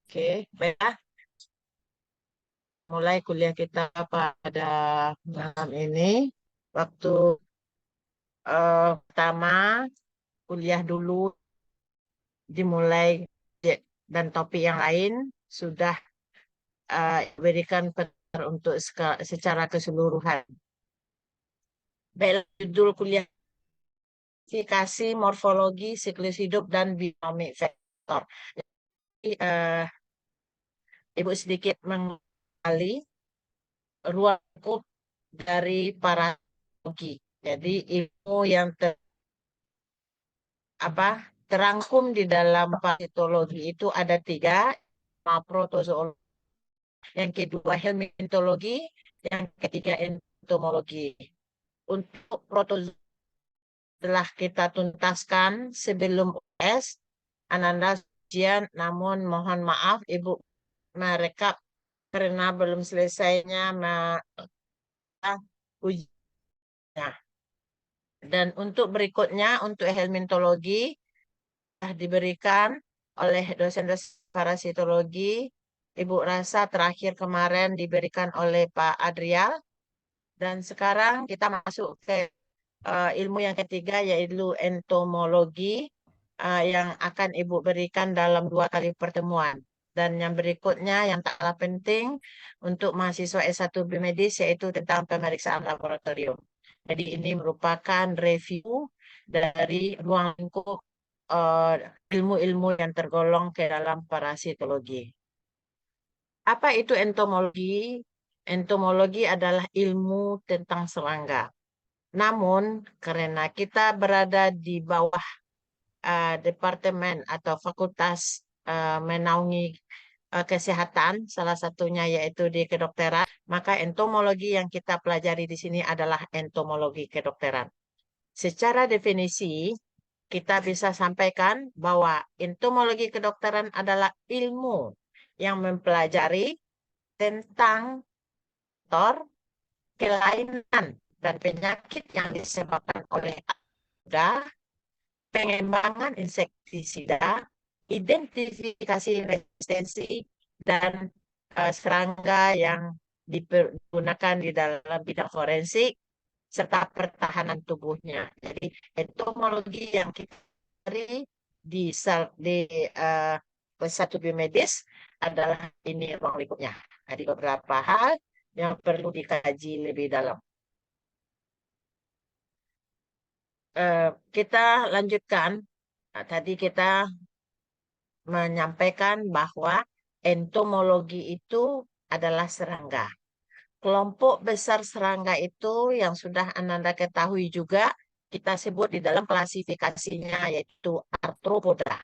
Oke, baiklah. Mulai kuliah kita pada malam ini. Waktu pertama kuliah dulu dimulai dan topik yang lain sudah diberikan untuk secara keseluruhan. Baiklah, judul kuliah klasifikasi morfologi siklus hidup dan biomi vektor. Jadi, Ibu sedikit mengenali ruang lingkup dari parapsikologi. Jadi ilmu yang terangkum di dalam parasitologi itu ada tiga, protozoologi, yang kedua helmintologi, yang ketiga entomologi. Untuk protozoologi telah kita tuntaskan sebelum US, Ananda ujian, namun mohon maaf Ibu merekap karena belum selesainya ujiannya. Dan untuk berikutnya, untuk helmintologi, telah diberikan oleh dosen-dosen parasitologi. Ibu rasa terakhir kemarin diberikan oleh Pak Adrial. Dan sekarang kita masuk ke ilmu yang ketiga, yaitu entomologi, yang akan Ibu berikan dalam 2 kali pertemuan. Dan yang berikutnya yang tak kalah penting untuk mahasiswa S1 Biomedis, yaitu tentang pemeriksaan laboratorium. Jadi ini merupakan review dari ruang lingkup ilmu-ilmu yang tergolong ke dalam parasitologi. Apa itu entomologi? Entomologi adalah ilmu tentang serangga. Namun, karena kita berada di bawah departemen atau fakultas menaungi kesehatan, salah satunya yaitu di kedokteran, maka entomologi yang kita pelajari di sini adalah entomologi kedokteran. Secara definisi, kita bisa sampaikan bahwa entomologi kedokteran adalah ilmu yang mempelajari tentang faktor kelainan dan penyakit yang disebabkan oleh alga, pengembangan insektisida, identifikasi resistensi, dan serangga yang digunakan di dalam bidang forensik, serta pertahanan tubuhnya. Jadi entomologi yang kita cari di satu biomedis adalah ini ruang lingkupnya. Ada beberapa hal yang perlu dikaji lebih dalam. Kita lanjutkan. Nah, tadi kita menyampaikan bahwa entomologi itu adalah serangga. Kelompok besar serangga itu yang sudah Ananda ketahui juga kita sebut di dalam klasifikasinya yaitu arthropoda.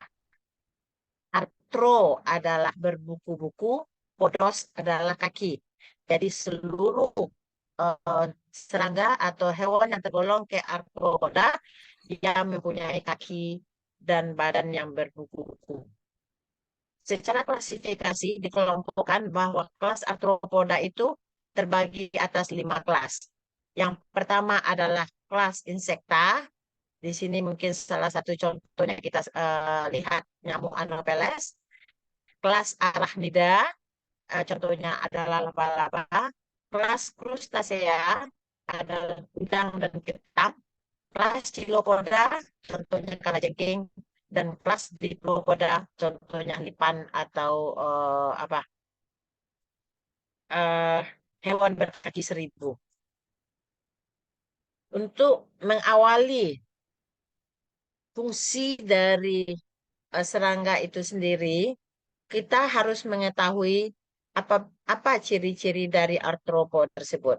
Arthro adalah berbuku-buku, podos adalah kaki. Jadi seluruh serangga atau hewan yang tergolong ke arthropoda dia mempunyai kaki dan badan yang berbuku-buku. Secara klasifikasi dikelompokkan bahwa kelas arthropoda itu terbagi atas 5 kelas. Yang pertama adalah kelas insekta. Di sini mungkin salah satu contohnya kita lihat nyamuk Anopheles. Kelas arachnida, contohnya adalah laba-laba. Kelas crustacea adalah udang dan ketam. Kelas Chilopoda, contohnya kalajengking, dan kelas Diplopoda, contohnya lipan atau eh, hewan berkaki 1.000. Untuk mengawali fungsi dari serangga itu sendiri, kita harus mengetahui apa apa ciri-ciri dari arthropod tersebut.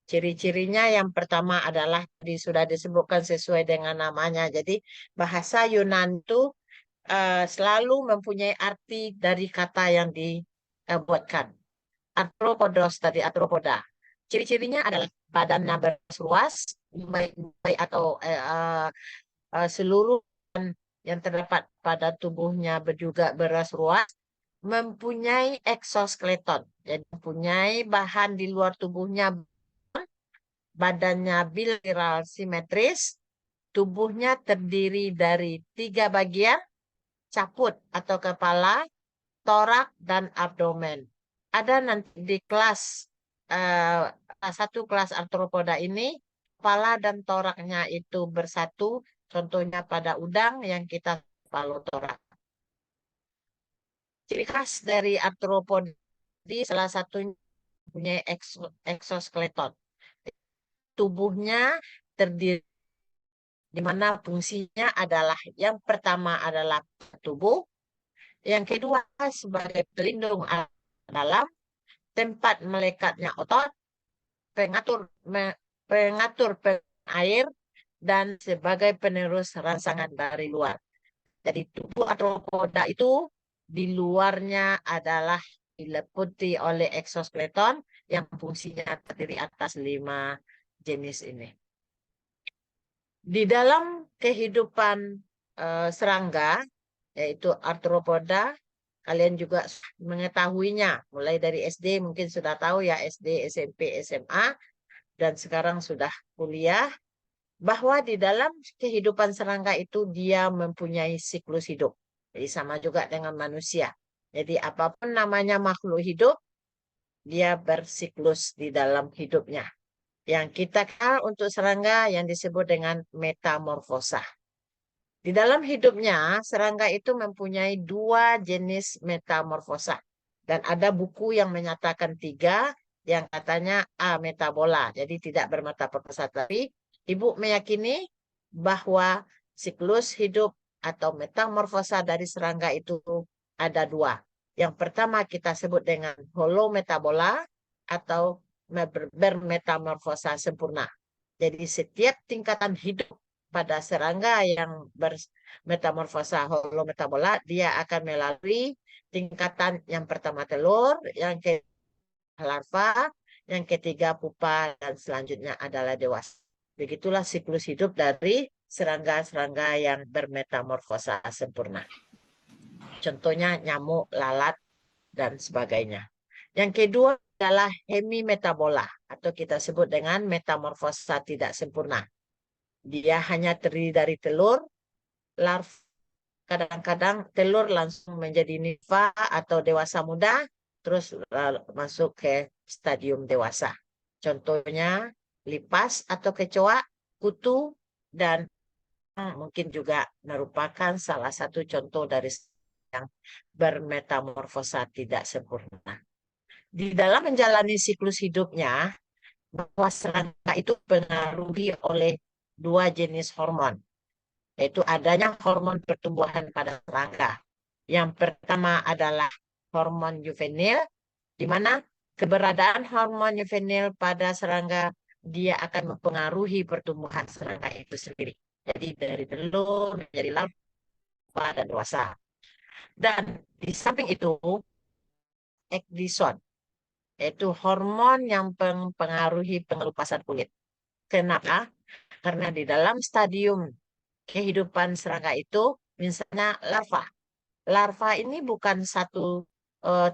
Ciri-cirinya yang pertama adalah sudah disebutkan sesuai dengan namanya. Jadi bahasa Yunani itu selalu mempunyai arti dari kata yang dibuatkan. Arthropodos tadi, arthropoda. Ciri-cirinya adalah badannya beruas, baik atau seluruh yang terdapat pada tubuhnya juga beras ruas, mempunyai eksoskeleton. Jadi mempunyai bahan di luar tubuhnya, badannya bilateral simetris, tubuhnya terdiri dari 3 bagian, caput atau kepala, torak dan abdomen. Ada nanti di kelas satu kelas arthropoda ini, kepala dan toraknya itu bersatu, contohnya pada udang yang kita palotorak. Ciri khas dari arthropoda salah satunya punya exoskeleton. Tubuhnya terdiri di mana fungsinya adalah yang pertama adalah tubuh, yang kedua sebagai pelindung dalam, tempat melekatnya otot, pengatur air, dan sebagai penerus rangsangan dari luar. Jadi tubuh arthropoda itu di luarnya adalah diliputi oleh exoskeleton yang fungsinya terdiri atas 5 jenis ini. Di dalam kehidupan serangga, yaitu arthropoda, kalian juga mengetahuinya. Mulai dari SD mungkin sudah tahu ya, SD, SMP, SMA, dan sekarang sudah kuliah, bahwa di dalam kehidupan serangga itu dia mempunyai siklus hidup. Jadi sama juga dengan manusia. Jadi apapun namanya makhluk hidup, dia bersiklus di dalam hidupnya. Yang kita kenal untuk serangga yang disebut dengan metamorfosa. Di dalam hidupnya, serangga itu mempunyai 2 jenis metamorfosa. Dan ada buku yang menyatakan 3, yang katanya ametabola. Jadi tidak bermetamorfosa. Tapi Ibu meyakini bahwa siklus hidup atau metamorfosa dari serangga itu ada 2. Yang pertama kita sebut dengan holometabola atau bermetamorfosa sempurna. Jadi setiap tingkatan hidup pada serangga yang bermetamorfosa holometabola, dia akan melalui tingkatan yang pertama telur, yang kedua larva, yang ketiga pupa, dan selanjutnya adalah dewasa. Begitulah siklus hidup dari serangga-serangga yang bermetamorfosa sempurna. Contohnya nyamuk, lalat, dan sebagainya. Yang kedua adalah hemimetabola atau kita sebut dengan metamorfosa tidak sempurna. Dia hanya terdiri dari telur, larva, kadang-kadang telur langsung menjadi nimfa atau dewasa muda, terus masuk ke stadium dewasa. Contohnya lipas atau kecoa, kutu, dan mungkin juga merupakan salah satu contoh dari yang bermetamorfosa tidak sempurna. Di dalam menjalani siklus hidupnya, bahwa serangga itu dipengaruhi oleh 2 jenis hormon, yaitu adanya hormon pertumbuhan pada serangga. Yang pertama adalah hormon juvenil, di mana keberadaan hormon juvenil pada serangga dia akan mempengaruhi pertumbuhan serangga itu sendiri. Jadi dari telur menjadi larva dan dewasa. Dan di samping itu, ecdison, yaitu hormon yang mempengaruhi pengelupasan kulit. Kenapa? Karena di dalam stadium kehidupan serangga itu, misalnya larva. Larva ini bukan satu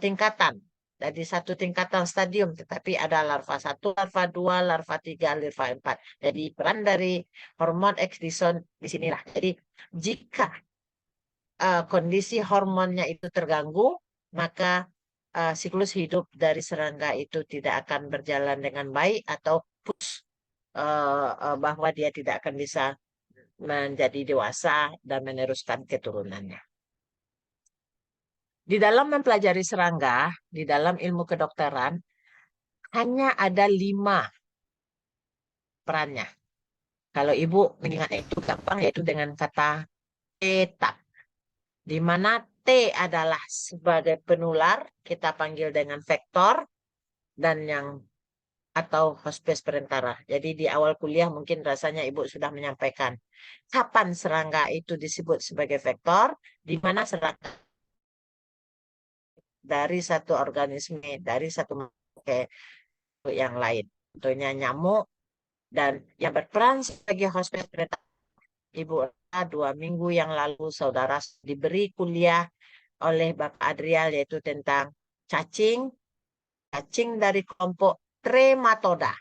tingkatan. Jadi satu tingkatan stadium, tetapi ada larva 1, larva 2, larva 3, larva 4. Jadi peran dari hormon ecdison di sinilah. Jadi jika kondisi hormonnya itu terganggu, maka siklus hidup dari serangga itu tidak akan berjalan dengan baik atau bahwa dia tidak akan bisa menjadi dewasa dan meneruskan keturunannya. Di dalam mempelajari serangga, di dalam ilmu kedokteran, hanya ada 5 perannya. Kalau Ibu mengingat itu gampang, yaitu dengan kata theta. Di mana T adalah sebagai penular, kita panggil dengan vektor, dan yang atau hospes perantara. Jadi di awal kuliah mungkin rasanya Ibu sudah menyampaikan kapan serangga itu disebut sebagai vektor, di mana serangga dari satu organisme, dari satu ke yang lain. Contohnya nyamuk, dan yang berperan sebagai hospes perantara. Ibu 2 minggu yang lalu saudara diberi kuliah oleh Bapak Adrial, yaitu tentang cacing dari kelompok Trematoda.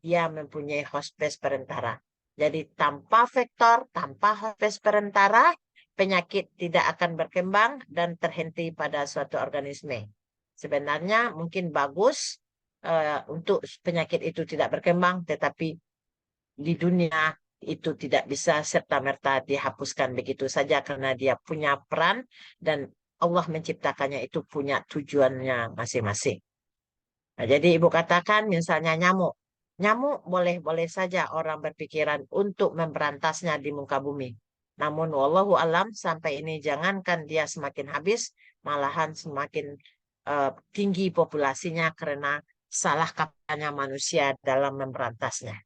Dia mempunyai hospes perantara. Jadi tanpa vektor, tanpa hospes perantara, penyakit tidak akan berkembang dan terhenti pada suatu organisme. Sebenarnya mungkin bagus untuk penyakit itu tidak berkembang, tetapi di dunia itu tidak bisa serta-merta dihapuskan begitu saja karena dia punya peran dan Allah menciptakannya itu punya tujuannya masing-masing. Nah, jadi ibu katakan misalnya nyamuk. Nyamuk boleh-boleh saja orang berpikiran untuk memberantasnya di muka bumi. Namun wallahu alam sampai ini jangankan dia semakin habis, malahan semakin tinggi populasinya karena salah kaprahnya manusia dalam memberantasnya.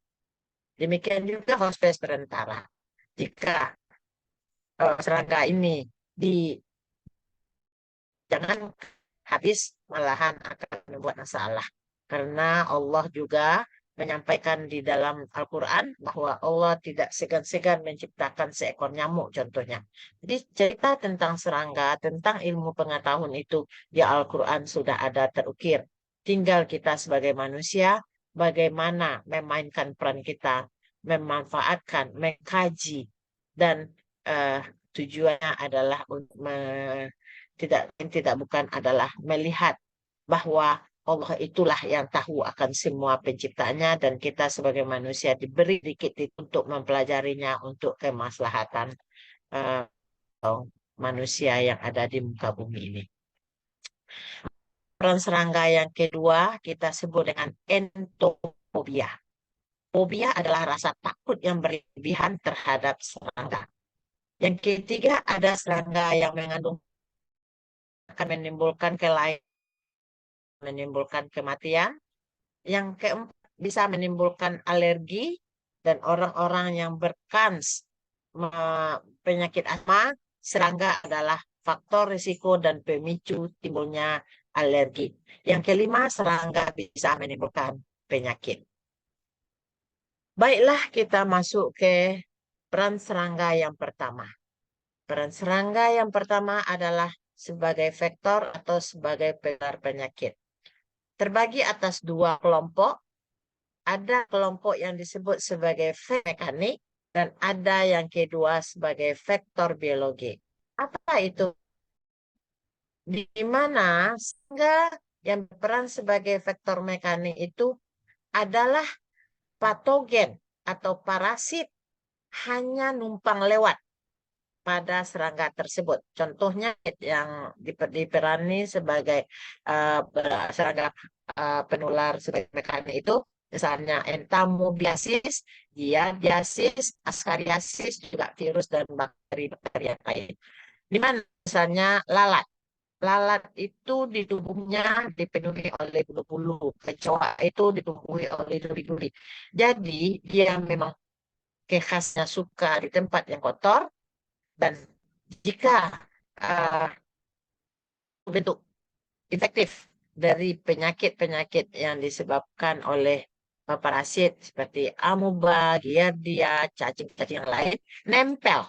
Demikian juga hospes perantara. Jika serangga ini di jangan habis malahan akan membuat masalah. Karena Allah juga menyampaikan di dalam Al-Quran bahwa Allah tidak segan-segan menciptakan seekor nyamuk contohnya. Jadi cerita tentang serangga, tentang ilmu pengetahuan itu di Al-Quran sudah ada terukir. Tinggal kita sebagai manusia, bagaimana memainkan peran kita, memanfaatkan, mengkaji, dan eh, tujuannya adalah untuk tidak bukan adalah melihat bahwa Allah itulah yang tahu akan semua penciptanya dan kita sebagai manusia diberi dikit untuk mempelajarinya untuk kemaslahatan eh, manusia yang ada di muka bumi ini. Peran serangga yang kedua kita sebut dengan entofobia. Fobia adalah rasa takut yang berlebihan terhadap serangga. Yang ketiga ada serangga yang mengandung akan menimbulkan kelainan, menimbulkan kematian. Yang keempat bisa menimbulkan alergi dan orang-orang yang berkans penyakit asma, serangga adalah faktor risiko dan pemicu timbulnya alergi. Yang kelima, serangga bisa menimbulkan penyakit. Baiklah kita masuk ke peran serangga yang pertama. Peran serangga yang pertama adalah sebagai vektor atau sebagai penular penyakit. Terbagi atas dua kelompok. Ada kelompok yang disebut sebagai mekanik dan ada yang kedua sebagai vektor biologi. Apa itu? Di mana serangga yang berperan sebagai vektor mekanik itu adalah patogen atau parasit hanya numpang lewat pada serangga tersebut. Contohnya yang diperani sebagai serangga penular sebagai mekanik itu, misalnya entamobiasis, giardiasis, askariasis, juga virus dan bakteri-bakteri yang lain. Di mana misalnya lalat. Lalat itu di tubuhnya dipenuhi oleh bulu-bulu. Kecoa itu dipenuhi oleh duri-duri. Jadi dia memang khasnya suka di tempat yang kotor dan jika uh, bentuk infektif dari penyakit-penyakit yang disebabkan oleh parasit seperti amoeba, giardia, cacing-cacing yang lain, nempel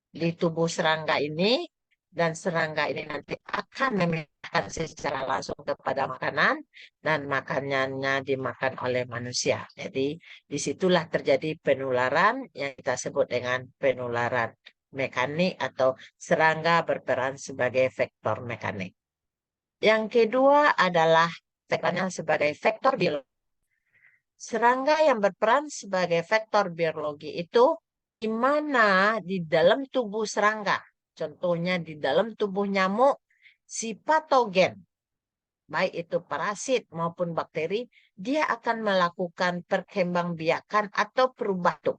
di tubuh serangga ini dan serangga ini nanti akan memindahkan secara langsung kepada makanan dan makanannya dimakan oleh manusia. Jadi disitulah terjadi penularan yang kita sebut dengan penularan mekanik atau serangga berperan sebagai vektor mekanik. Yang kedua adalah vektornya sebagai vektor biologi. Serangga yang berperan sebagai vektor biologi itu di mana di dalam tubuh serangga, contohnya di dalam tubuh nyamuk, si patogen, baik itu parasit maupun bakteri, dia akan melakukan perkembangbiakan atau perubahan.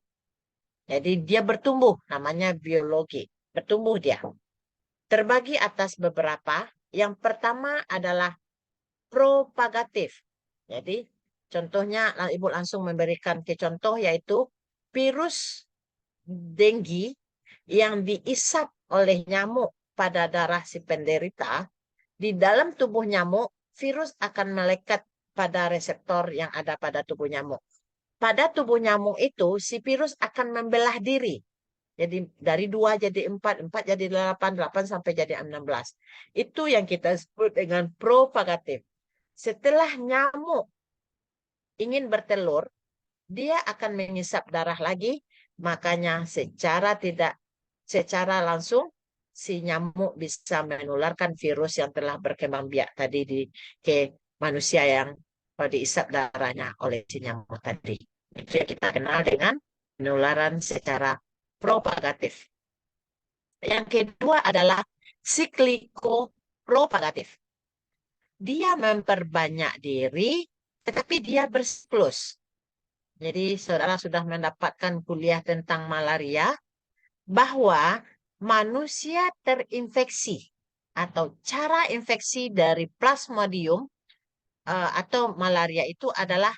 Jadi dia bertumbuh, namanya biologi. Bertumbuh dia. Terbagi atas beberapa. Yang pertama adalah propagatif. Jadi contohnya Ibu langsung memberikan ke contoh yaitu virus denggi yang diisap oleh nyamuk pada darah si penderita. Di dalam tubuh nyamuk, virus akan melekat pada reseptor yang ada pada tubuh nyamuk. Pada tubuh nyamuk itu, si virus akan membelah diri. Jadi dari 2 jadi 4, 4 jadi 8, 8 sampai jadi 16. Itu yang kita sebut dengan propagatif. Setelah nyamuk ingin bertelur, dia akan mengisap darah lagi, makanya secara langsung si nyamuk bisa menularkan virus yang telah berkembang biak tadi ke manusia yang diisap darahnya oleh si nyamuk tadi. Itu yang kita kenal dengan penularan secara propagatif. Yang kedua adalah siklikopropagatif. Dia memperbanyak diri, tetapi dia bersiklus. Jadi saudara sudah mendapatkan kuliah tentang malaria, bahwa manusia terinfeksi atau cara infeksi dari Plasmodium atau malaria itu adalah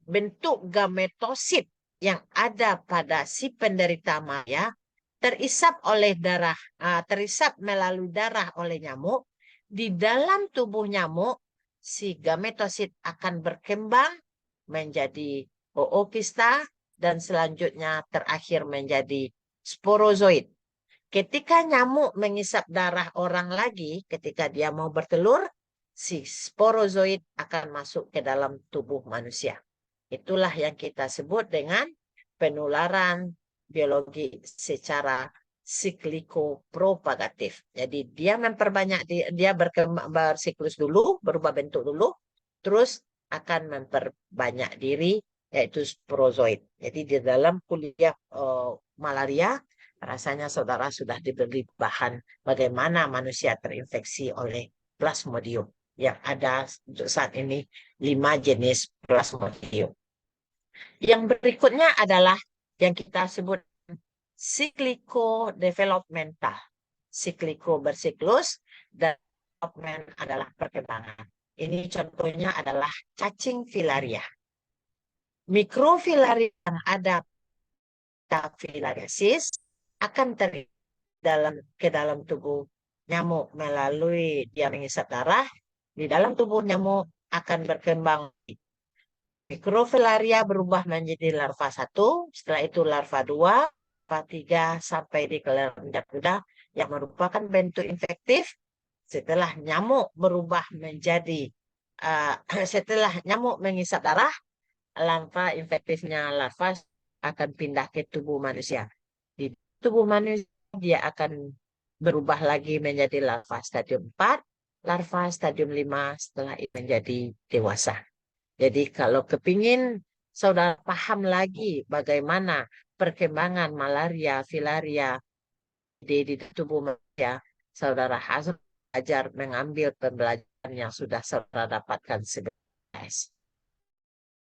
bentuk gametosit yang ada pada si penderita malaria terisap oleh darah, terisap melalui darah oleh nyamuk. Di dalam tubuh nyamuk, si gametosit akan berkembang menjadi oopista dan selanjutnya terakhir menjadi sporozoid. Ketika nyamuk mengisap darah orang lagi, ketika dia mau bertelur, si sporozoid akan masuk ke dalam tubuh manusia. Itulah yang kita sebut dengan penularan biologi secara siklikopropagatif. Jadi dia memperbanyak, dia berkembang, bersiklus dulu, berubah bentuk dulu, terus akan memperbanyak diri, yaitu sporozoid. Jadi di dalam kuliah malaria, rasanya saudara sudah diberi bahan bagaimana manusia terinfeksi oleh Plasmodium. Yang ada untuk saat ini 5 jenis Plasmodium. Yang berikutnya adalah yang kita sebut sikliko-developmental. Sikliko bersiklus dan development adalah perkembangan. Ini contohnya adalah cacing filaria. Mikrofilaria yang ada filariasis akan ke dalam tubuh nyamuk melalui dia mengisap darah. Di dalam tubuh nyamuk akan berkembang mikrofilaria berubah menjadi larva 1, setelah itu larva 2, larva 3 sampai di kelenjar kuda yang merupakan bentuk infektif. Setelah nyamuk berubah menjadi setelah nyamuk mengisap darah, larva infektifnya larva akan pindah ke tubuh manusia. Di tubuh manusia dia akan berubah lagi menjadi larva stadium 4, larva stadium 5 setelah itu menjadi dewasa. Jadi kalau kepingin saudara paham lagi bagaimana perkembangan malaria, filaria di tubuh manusia, saudara harus belajar mengambil pembelajaran yang sudah saudara dapatkan sebelumnya.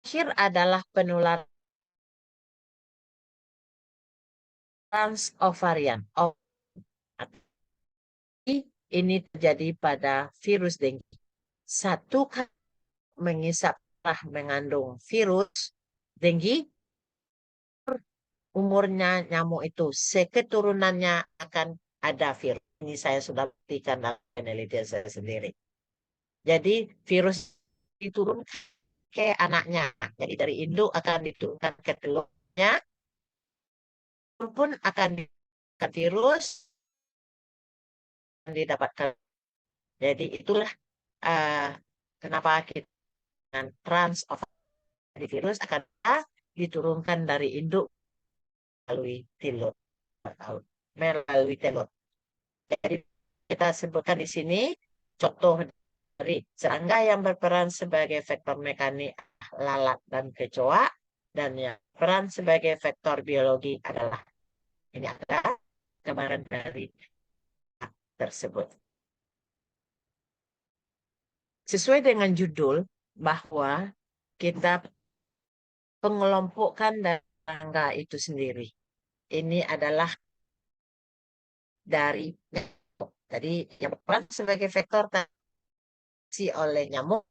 Terakhir adalah penularan transovarian. Ini terjadi pada virus dengue. Satu kali mengisap mengandung virus dengue, umurnya nyamuk itu, seketurunannya akan ada virus. Ini saya sudah buktikan dalam penelitian saya sendiri. Jadi virus diturun ke anaknya. Jadi dari induk akan diturunkan ke telurnya, pun akan didapatkan virus, didapatkan. Jadi itulah kenapa kita dengan virus akan diturunkan dari induk melalui telur. Jadi kita sebutkan di sini contoh dari serangga yang berperan sebagai faktor mekanik lalat dan kecoa, dan yang peran sebagai faktor biologi adalah ini ada gambaran dari tersebut. Sesuai dengan judul bahwa kita pengelompokan dari serangga itu sendiri. Ini adalah dari nyamuk. Jadi yang berperan sebagai faktor oleh nyamuk,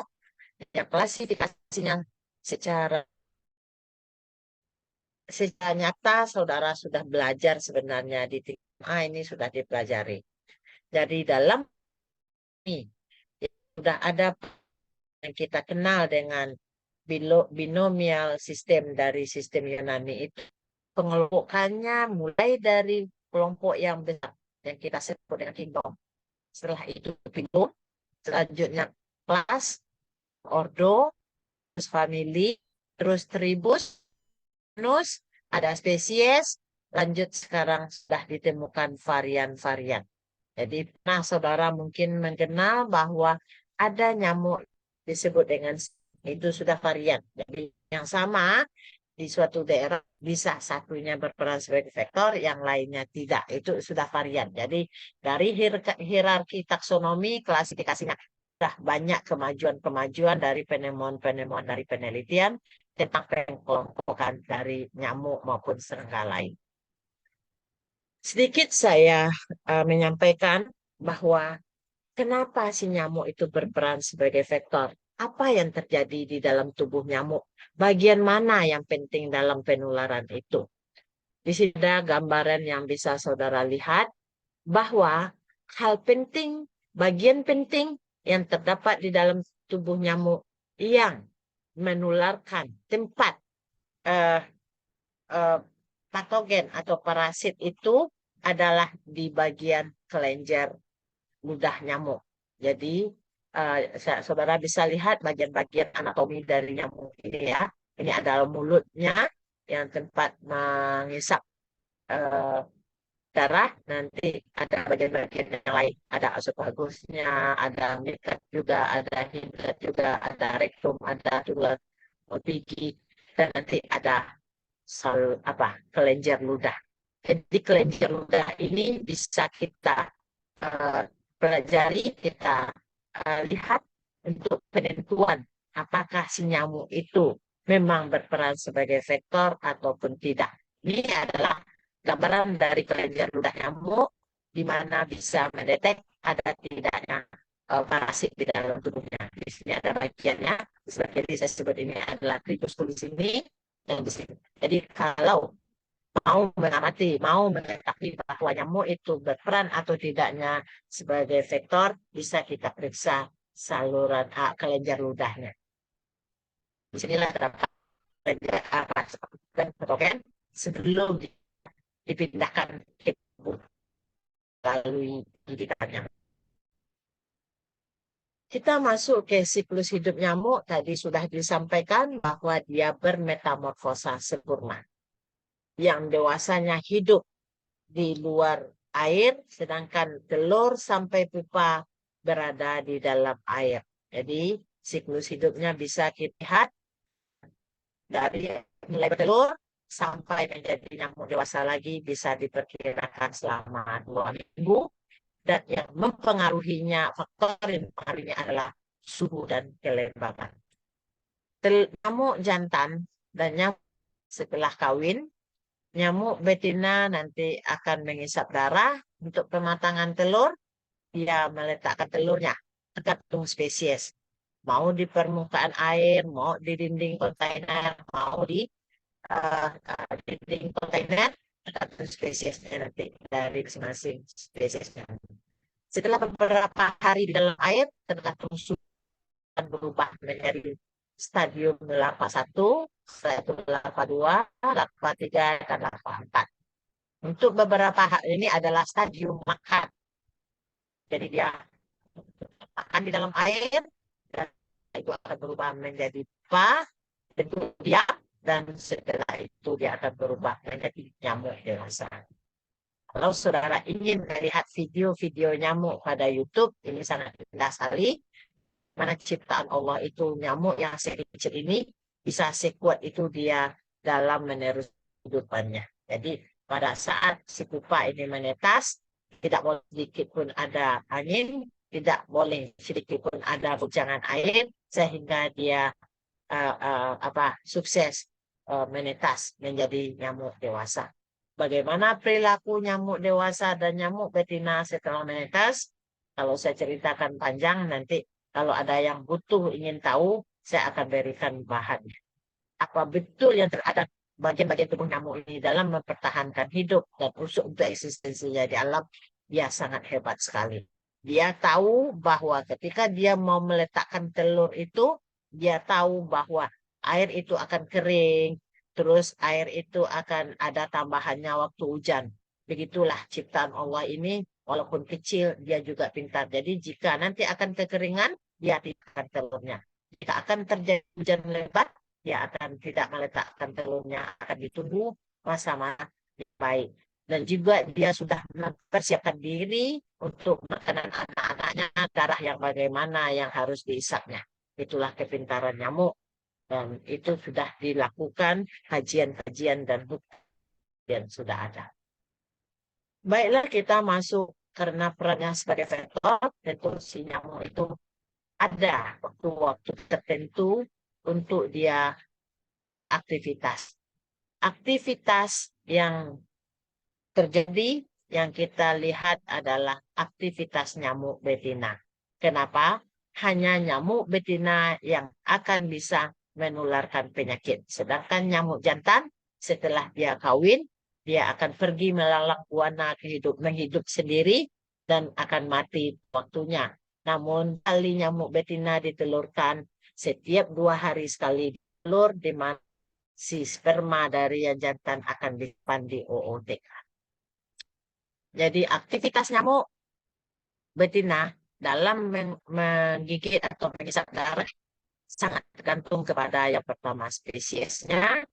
yang klasifikasinya secara nyata saudara sudah belajar sebenarnya di tingkat ini sudah dipelajari. Jadi dalam ini sudah ada yang kita kenal dengan binomial sistem dari sistem Yunani itu. Pengelompokannya mulai dari kelompok yang besar yang kita sebut dengan kingdom. Setelah itu kingdom, selanjutnya kelas, ordo, terus family, terus tribus, genus, ada spesies, lanjut sekarang sudah ditemukan varian-varian. Jadi pernah saudara mungkin mengenal bahwa ada nyamuk disebut dengan itu sudah varian. Jadi yang sama di suatu daerah bisa satunya berperan sebagai vektor, yang lainnya tidak. Itu sudah varian. Jadi dari hierarki taksonomi klasifikasinya sudah banyak kemajuan-kemajuan dari penemuan-penemuan dari penelitian tentang pengelompokan dari nyamuk maupun serangga lain. Sedikit saya menyampaikan bahwa kenapa si nyamuk itu berperan sebagai vektor. Apa yang terjadi di dalam tubuh nyamuk? Bagian mana yang penting dalam penularan itu? Di sini ada gambaran yang bisa saudara lihat bahwa hal penting, bagian penting yang terdapat di dalam tubuh nyamuk yang menularkan tempat eh, eh, patogen atau parasit itu adalah di bagian kelenjar ludah nyamuk. Jadi saudara bisa lihat bagian-bagian anatomi dari nyamuk ini ya. Ini adalah mulutnya yang tempat mengisap eh, darah. Nanti ada bagian-bagian yang lain. Ada esopagusnya, ada mikat juga, ada hidrat juga, ada rektum, ada tulang gigi, dan nanti ada kelenjar ludah. Jadi kelenjar ludah ini bisa kita eh, pelajari, kita lihat untuk penentuan apakah si nyamuk itu memang berperan sebagai vektor ataupun tidak. Ini adalah gambaran dari kelenjar ludah nyamuk di mana bisa mendetek ada tidaknya parasit di dalam tubuhnya. Di sini ada bagiannya, seperti saya sebut ini adalah trigus kulit sini yang di sini. Jadi kalau mau mengamati, mau mengetahui bahwa nyamuk itu berperan atau tidaknya sebagai vektor, bisa kita periksa saluran kelenjar ludahnya. Di sinilah terdapat kelenjar patogen sebelum dipindahkan ke tubuh melalui gigitannya. Kita masuk ke siklus hidup nyamuk. Tadi sudah disampaikan bahwa dia bermetamorfosa sempurna. Yang dewasanya hidup di luar air, sedangkan telur sampai pupa berada di dalam air. Jadi siklus hidupnya bisa kita lihat dari mulai bertelur sampai menjadi nyamuk dewasa lagi bisa diperkirakan selama 2 minggu. Dan yang mempengaruhinya, faktor yang mempengaruhinya adalah suhu dan kelembaban. Nyamuk jantan dan nyamuk setelah kawin, nyamuk betina nanti akan mengisap darah untuk pematangan telur. Dia meletakkan telurnya tergantung spesies. Mau di permukaan air, mau di dinding kontainer, mau di dinding kontainer, tergantung spesiesnya nanti dari masing-masing spesiesnya. Setelah beberapa hari di dalam air, tergantung suhu akan berubah menjadi stadium larva 1, setelah itu larva 2, larva 3, dan larva 4. Untuk beberapa hal ini adalah stadium makan. Jadi dia makan di dalam air, dan itu akan berubah menjadi pupa, bentuk dia, dan setelah itu dia akan berubah menjadi nyamuk dewasa. Kalau saudara ingin melihat video-video nyamuk pada YouTube, ini sangat indah sekali. Mana ciptaan Allah itu nyamuk yang sekecil ini bisa sekuat itu dia dalam menerus kehidupannya. Jadi pada saat si pupa ini menetas, tidak boleh sedikit pun ada angin, tidak boleh sedikit pun ada guncangan air, sehingga dia sukses menetas menjadi nyamuk dewasa. Bagaimana perilaku nyamuk dewasa dan nyamuk betina setelah menetas? Kalau saya ceritakan panjang, nanti kalau ada yang butuh ingin tahu, saya akan berikan bahannya. Apa betul yang terhadap bagian-bagian tubuh nyamuk ini dalam mempertahankan hidup dan untuk eksistensinya di alam? Dia sangat hebat sekali. Dia tahu bahwa ketika dia mau meletakkan telur itu, dia tahu bahwa air itu akan kering, terus air itu akan ada tambahannya waktu hujan. Begitulah ciptaan Allah ini, walaupun kecil, dia juga pintar. Jadi jika nanti akan kekeringan, dia tidak telurnya. Jika akan terjadi hujan lebat, dia akan tidak meletakkan telurnya, akan ditunggu masa-masa baik. Dan juga dia sudah mempersiapkan diri untuk makanan anak-anaknya, darah yang bagaimana yang harus diisapnya. Itulah kepintaran nyamuk. Dan itu sudah dilakukan kajian-kajian dan bukti yang sudah ada. Baiklah kita masuk karena perannya sebagai vektor, tentu si nyamuk itu ada waktu-waktu tertentu untuk dia aktivitas. Aktivitas yang terjadi yang kita lihat adalah aktivitas nyamuk betina. Kenapa? Hanya nyamuk betina yang akan bisa menularkan penyakit. Sedangkan nyamuk jantan setelah dia kawin, dia akan pergi melalang buana menghidup sendiri dan akan mati waktunya. Namun kali nyamuk betina ditelurkan setiap 2 hari sekali telur, di mana si sperma dari yang jantan akan disimpan di OOTK. Jadi aktivitas nyamuk betina dalam menggigit atau mengisap darah sangat tergantung kepada yang pertama spesiesnya,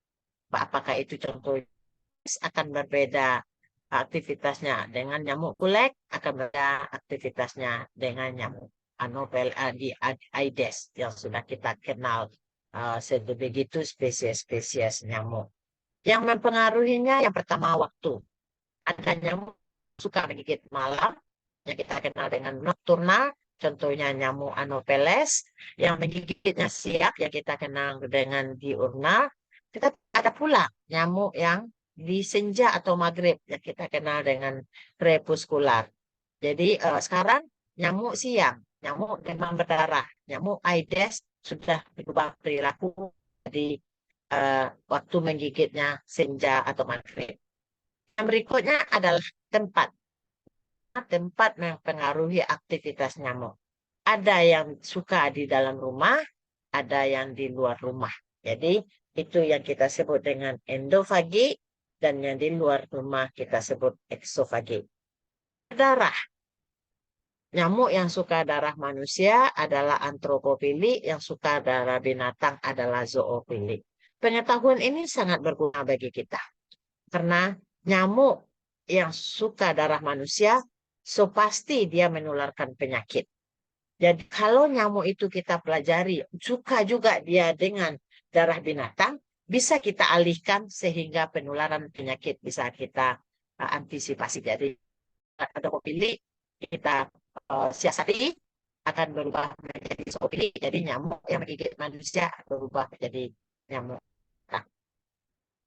apakah itu contoh akan berbeda aktivitasnya dengan nyamuk kulek, akan berbeda aktivitasnya dengan nyamuk di Aedes yang sudah kita kenal sebegitu spesies-spesies nyamuk. Yang mempengaruhinya yang pertama waktu. Ada nyamuk suka menggigit malam, yang kita kenal dengan nocturnal, contohnya nyamuk Anopheles, yang menggigitnya siang, yang kita kenal dengan diurnal. Tetapi ada pula nyamuk yang di senja atau maghrib, yang kita kenal dengan crepuscular. Jadi sekarang nyamuk siang, nyamuk demam berdarah, nyamuk Aedes sudah berubah perilaku di waktu menggigitnya senja atau maghrib. Yang berikutnya adalah tempat. Tempat mempengaruhi aktivitas nyamuk. Ada yang suka di dalam rumah, ada yang di luar rumah. Jadi itu yang kita sebut dengan endofagi, dan yang di luar rumah kita sebut eksofagi. Darah. Nyamuk yang suka darah manusia adalah antropofili, yang suka darah binatang adalah zoofili. Pengetahuan ini sangat berguna bagi kita. Karena nyamuk yang suka darah manusia, so pasti dia menularkan penyakit. Jadi kalau nyamuk itu kita pelajari, suka juga dia dengan darah binatang, bisa kita alihkan sehingga penularan penyakit bisa kita antisipasi. Jadi ada pilih kita siasati akan berubah menjadi zoofili, jadi nyamuk yang menggigit manusia berubah menjadi nyamuk.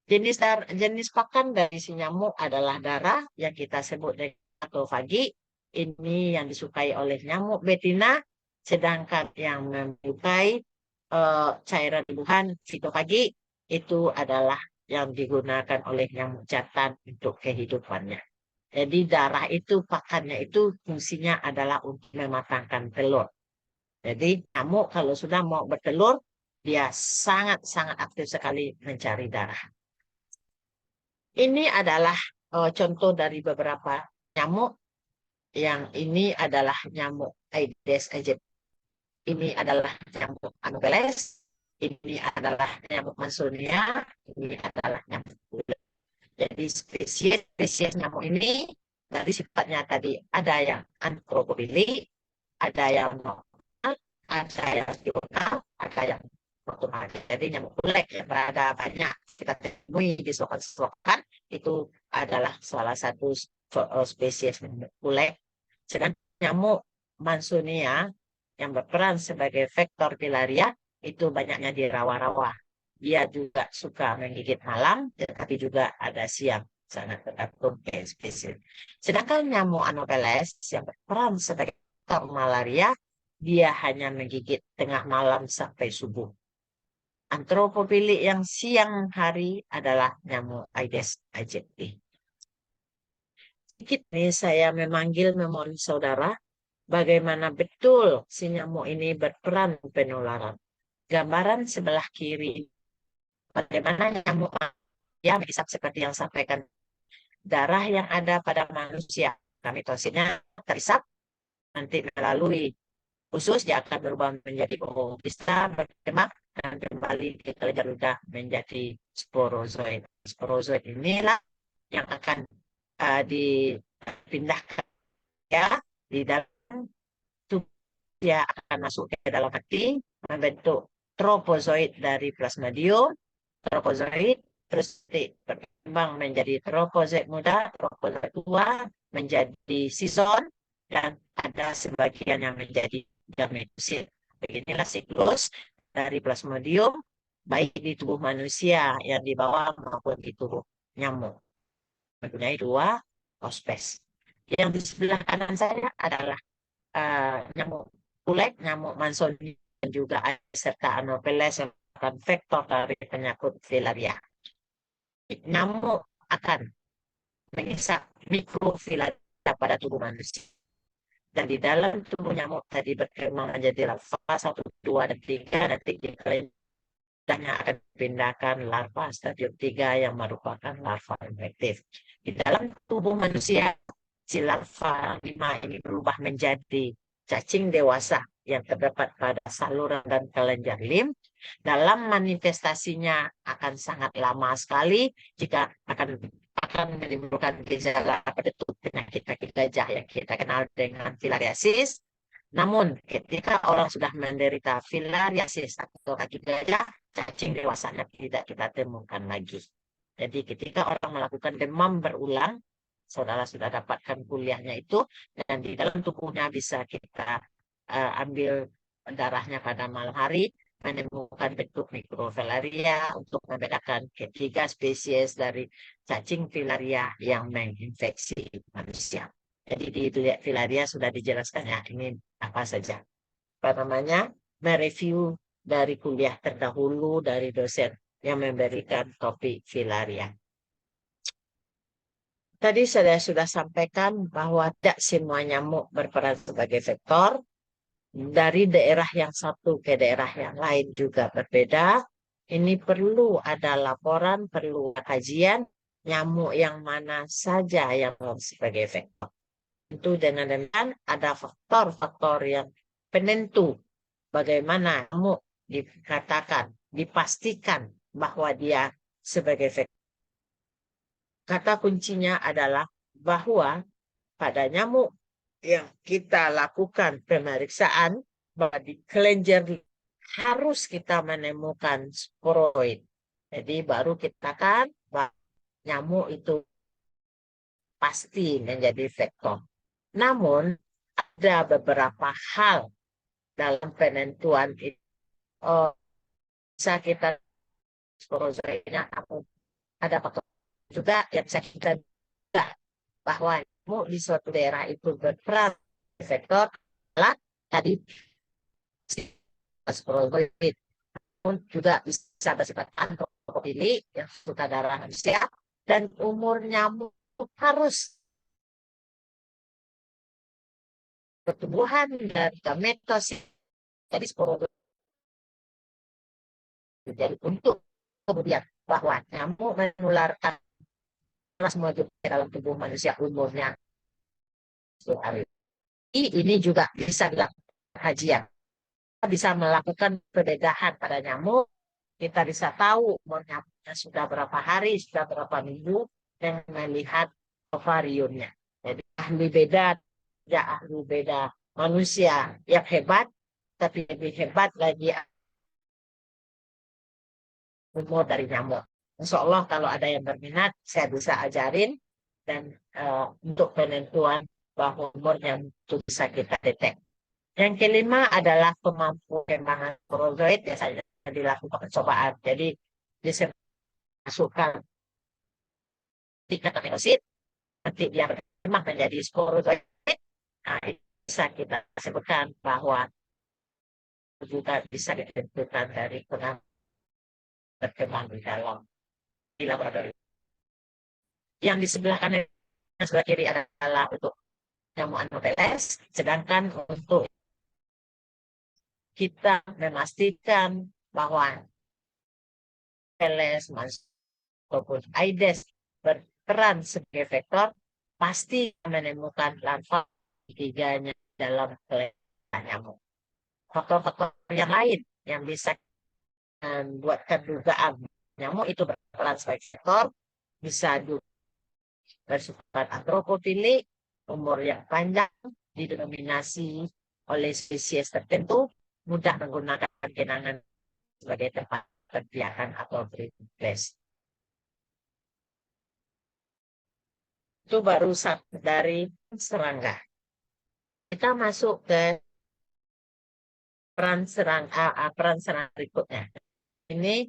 Jenis pakan dari si nyamuk adalah darah yang kita sebut dengan autofagi. Ini yang disukai oleh nyamuk betina, sedangkan yang menyukai cairan tubuhan fitofagi itu adalah yang digunakan oleh nyamuk jantan untuk kehidupannya. Jadi darah itu pakannya itu fungsinya adalah untuk mematangkan telur. Jadi nyamuk kalau sudah mau bertelur, dia sangat-sangat aktif sekali mencari darah. Ini adalah contoh dari beberapa nyamuk. Yang ini adalah nyamuk Aedes aegypti. Ini adalah nyamuk Anopheles. Ini adalah nyamuk Mansonia. Ini adalah nyamuk Bulan. Jadi spesies nyamuk ini dari sifatnya tadi ada yang antropofili, ada yang nocturnal, ada yang diurnal, ada yang nocturnal. Jadi nyamuk kulek yang berada banyak kita temui di selokan-selokan itu adalah salah satu spesies nyamuk kulek. Sedangkan nyamuk Mansonia yang berperan sebagai vektor filaria itu banyaknya di rawa-rawa. Dia juga suka menggigit malam, tetapi juga ada siang, sangat tergantung spesies. Sedangkan nyamuk Anopheles yang berperan sebagai vektor malaria, dia hanya menggigit tengah malam sampai subuh. Antropofili yang siang hari adalah nyamuk Aedes aegypti. Sedikit nih saya memohon saudara, bagaimana betul si nyamuk ini berperan penularan. Gambaran sebelah kiri, bagaimana nyamuk ya bisa seperti yang sampaikan, darah yang ada pada manusia, mitositnya terisap, nanti melalui usus dia akan berubah menjadi bisa berkembang dan kembali ke kelenjar ludah menjadi sporozoid. Sporozoid inilah yang akan dipindahkan ya di dalam tubuh. Dia akan masuk ke dalam hati, membentuk tropozoid dari plasmodium, tropozoid, terus berkembang menjadi tropozoid muda, tropozoid tua, menjadi sison, dan ada sebagian yang menjadi gametosit. Beginilah siklus dari plasmodium, baik di tubuh manusia yang di bawah maupun di tubuh nyamuk. Mempunyai dua hospes. Yang di sebelah kanan saya adalah nyamuk kulit, nyamuk Mansoni, dan juga serta Anopheles yang merupakan vektor dari penyakit filaria. Nyamuk akan mengisap mikrofilaria pada tubuh manusia. Dan di dalam tubuh nyamuk tadi berkembang menjadi larva 1, 2, dan 3, nanti di kelendahnya akan dipindahkan larva stadium 3 yang merupakan larva infektif. Di dalam tubuh manusia, si larva 5 ini berubah menjadi cacing dewasa yang terdapat pada saluran dan kelenjar lim. Dalam manifestasinya akan sangat lama sekali jika akan menimbulkan gejala penentu penyakit kaki gajah yang kita kenal dengan filariasis. Namun, ketika orang sudah menderita filariasis atau kaki gajah, cacing dewasanya tidak kita temukan lagi. Jadi, ketika orang melakukan demam berulang, saudara sudah dapatkan kuliahnya itu, dan di dalam tubuhnya bisa kita ambil darahnya pada malam hari, menemukan bentuk mikrofilaria untuk membedakan ketiga spesies dari cacing filaria yang menginfeksi manusia. Jadi di filaria sudah dijelaskan ya ini apa saja. Apa namanya? Mereview dari kuliah terdahulu dari dosen yang memberikan topik filaria. Tadi saya sudah sampaikan bahwa tidak semua nyamuk berperan sebagai vektor. Dari daerah yang satu ke daerah yang lain juga berbeda. Ini perlu ada laporan, perlu kajian nyamuk yang mana saja yang sebagai vektor. Itu dengan demikian ada faktor-faktor yang penentu bagaimana nyamuk dikatakan, dipastikan bahwa dia sebagai vektor. Kata kuncinya adalah bahwa pada nyamuk yang kita lakukan pemeriksaan bahwa di kelenjar harus kita menemukan sporoid. Jadi baru kita kan nyamuk itu pasti menjadi vektor. Namun ada beberapa hal dalam penentuan itu. Oh, bisa kita sporozoidnya ada faktor juga yang bisa kita bahwa di suatu daerah itu berperan vektor adalah tadi sporozoid pun juga bisa bersifat antropofilik yang suka darah manusia dan umur nyamuk harus pertumbuhan dan gametos jadi sporozoid. Jadi untuk kemudian bahwa nyamuk menularkan plasmodium dalam tubuh manusia umurnya 10 hari. Ini juga bisa dilakukan kajian. Kita bisa melakukan perbedaan pada nyamuk. Kita bisa tahu umur nyamuknya sudah berapa hari, sudah berapa minggu, dan melihat ovariumnya. Jadi ahli beda, ya ahli beda manusia yang hebat, tapi lebih hebat lagi umur dari nyamuk. Insya Allah kalau ada yang berminat, saya bisa ajarin dan untuk penentuan bahwa umurnya itu bisa kita detek. Yang kelima adalah kemampuan pengembangan sporozoid biasanya dilakukan percobaan. Jadi dimasukkan tingkat aminosid, nanti dia berkembang menjadi sporozoid. Nah, bisa kita sebutkan bahwa juga bisa ditentukan dari berkembang di dalam di laboratorium. Yang di sebelah kanan dan sebelah kiri adalah untuk nyamuk Anopheles, sedangkan untuk kita memastikan bahwa Anopheles maupun Aedes berperan sebagai vektor, pasti menemukan larva tiganya dalam kelelawar nyamuk. Faktor-faktor yang lain yang bisa membuatkan dugaan nyamuk itu berperan sebagai vektor bisa bersifat atropofilik, umur yang panjang, didominasi oleh spesies tertentu, mudah menggunakan genangan sebagai tempat perpiakan atau breeding place. Itu baru satu dari serangga. Kita masuk ke peran serangga berikutnya. Ini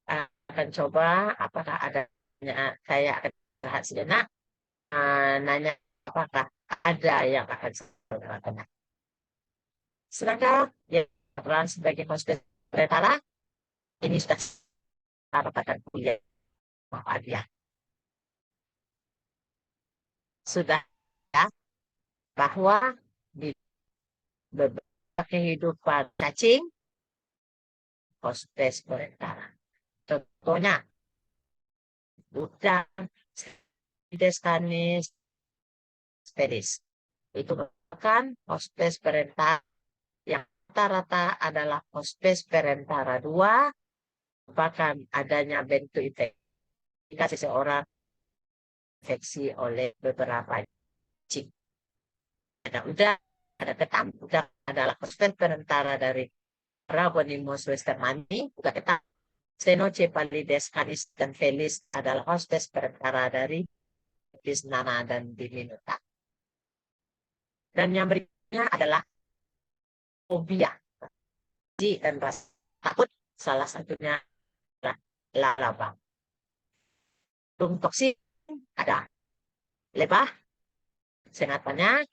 akan coba apakah ada saya akan bahas sejenak nanya apakah ada yang akan saya tanya. Serangga yang peran sebagai hostes sementara ini sudah katakan kuliah dia sudah ya bahwa di beberapa kehidupan cacing hostes sementara. Contohnya udang, Spidus canis, Spidus. Itu merupakan hostes parentara yang rata-rata adalah hostes parentara 2, merupakan adanya bentuk infeksi jika seseorang infeksi oleh beberapa cacing. Ada udang, ada ketam. Udang adalah hostes parentara dari Rabonimus westermani, juga ketam. Xenocephalides canis dan felis adalah hostes parentara dari Nana dan diminuta. Dan yang berikutnya adalah fobia dan rasa takut, salah satunya adalah laba. Belum toksin ada lebah, senapannya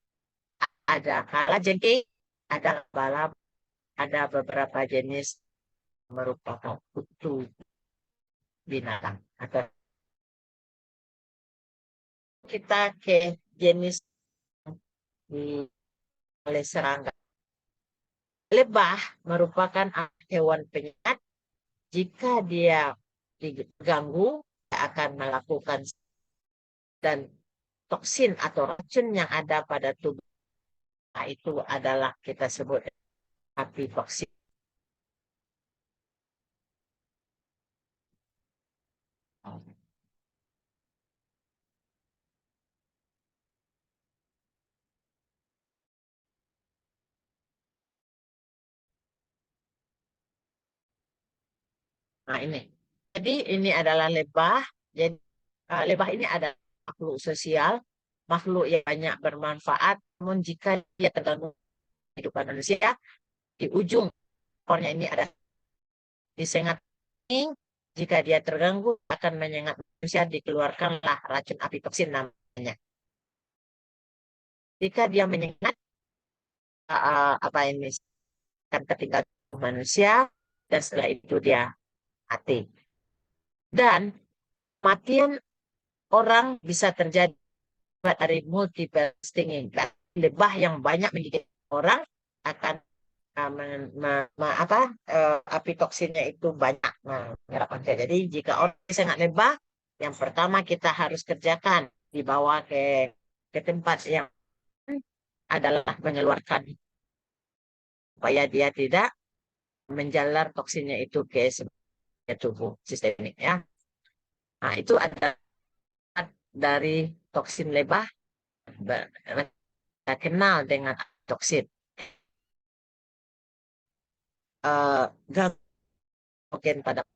ada kalajengking, ada balap, ada beberapa jenis merupakan kutu binatang. Atau kita ke jenis oleh serangga. Lebah merupakan hewan penyengat. Jika dia diganggu, dia akan melakukan dan toksin atau racun yang ada pada tubuh itu adalah kita sebut api toksin. Nah ini, jadi ini adalah lebah. Jadi lebah ini adalah makhluk sosial, makhluk yang banyak bermanfaat. Namun jika dia terganggu kehidupan manusia, di ujung ekornya ini ada disengat. Jika dia terganggu akan menyengat manusia, dikeluarkanlah racun api toksin namanya. Jika dia menyengat apa ini akan ketinggalan manusia dan setelah itu dia mati. Dan kematian orang bisa terjadi dari multiple stinging. Lebah yang banyak menggigit orang akan api toksinnya itu banyak menyerap. Jadi jika orang sangat lebah, yang pertama kita harus kerjakan dibawa ke tempat yang adalah mengeluarkan supaya dia tidak menjalar toksinnya itu ke tubuh sistemik ya. Nah itu ada dari toksin lebah kita kenal dengan toksin mungkin pada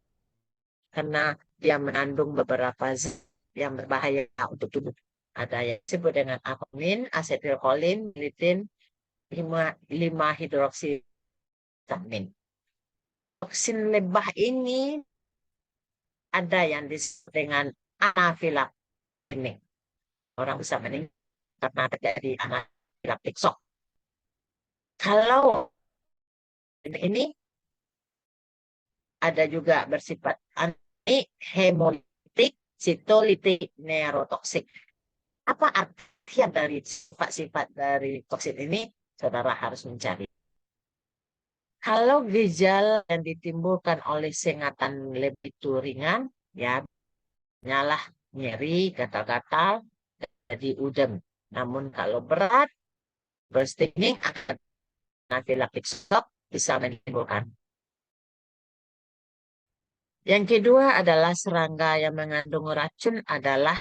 karena dia mengandung beberapa zat yang berbahaya untuk tubuh. Ada yang disebut dengan apomin, asetilkolin, litin, 5 hidroksistamin. Toksin lebah ini ada yang disebut dengan anafilaktik. Orang bisa meninggal karena terjadi anafilaktik shock. Kalau ini ada juga bersifat antihemolitik, sitolitik, neurotoksik. Apa artian dari sifat-sifat dari toksin ini? Saudara harus mencari. Kalau gejala yang ditimbulkan oleh sengatan lebih itu ringan, ya nyalah nyeri, gatal-gatal, jadi udem. Namun kalau berat, bursting akan anafilaktik shock bisa menimbulkan. Yang kedua adalah serangga yang mengandung racun adalah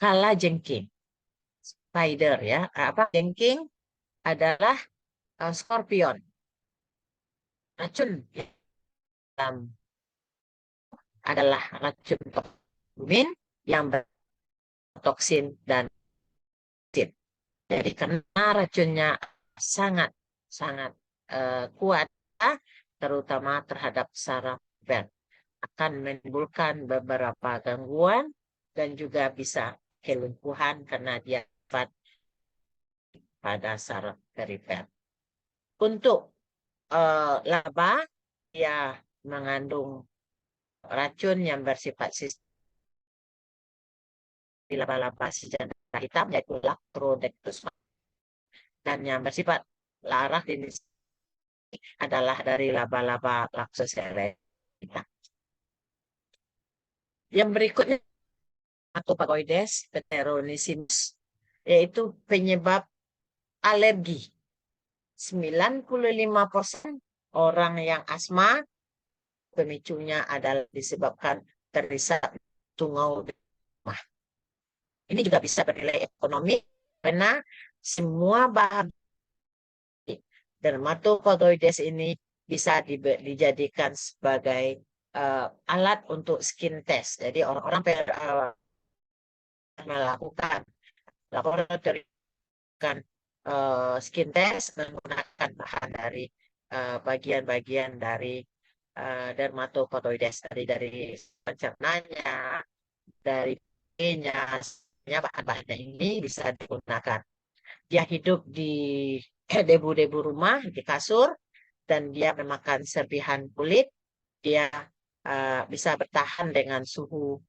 kala jengking. Spider ya, apa jengking adalah skorpion. Racun dalam adalah racun toksin yang bertoksin dan acid. Jadi karena racunnya sangat sangat kuat, terutama terhadap saraf bel, akan menimbulkan beberapa gangguan dan juga bisa kelumpuhan karena dia dapat pada saraf perifer. Untuk laba, dia mengandung racun yang bersifat sistemik di laba-laba sejadah hitam, yaitu Lactrodectus, dan yang bersifat laras jenis adalah dari laba-laba Laxocereus. Yang berikutnya Hematopagoides pteronicimus, yaitu penyebab alergi. 95% orang yang asma pemicunya adalah disebabkan terisap tungau di rumah. Ini juga bisa bernilai ekonomi karena semua bahan dermatopagoides ini bisa dijadikan sebagai alat untuk skin test. Jadi orang-orang melakukan laboratorium skin test menggunakan bahan dari bagian-bagian dari dermatopagoides, dari pencernanya, dari nya, bahan-bahannya ini bisa digunakan. Dia hidup di debu-debu rumah, di kasur, dan dia memakan serpihan kulit. Dia bisa bertahan dengan suhu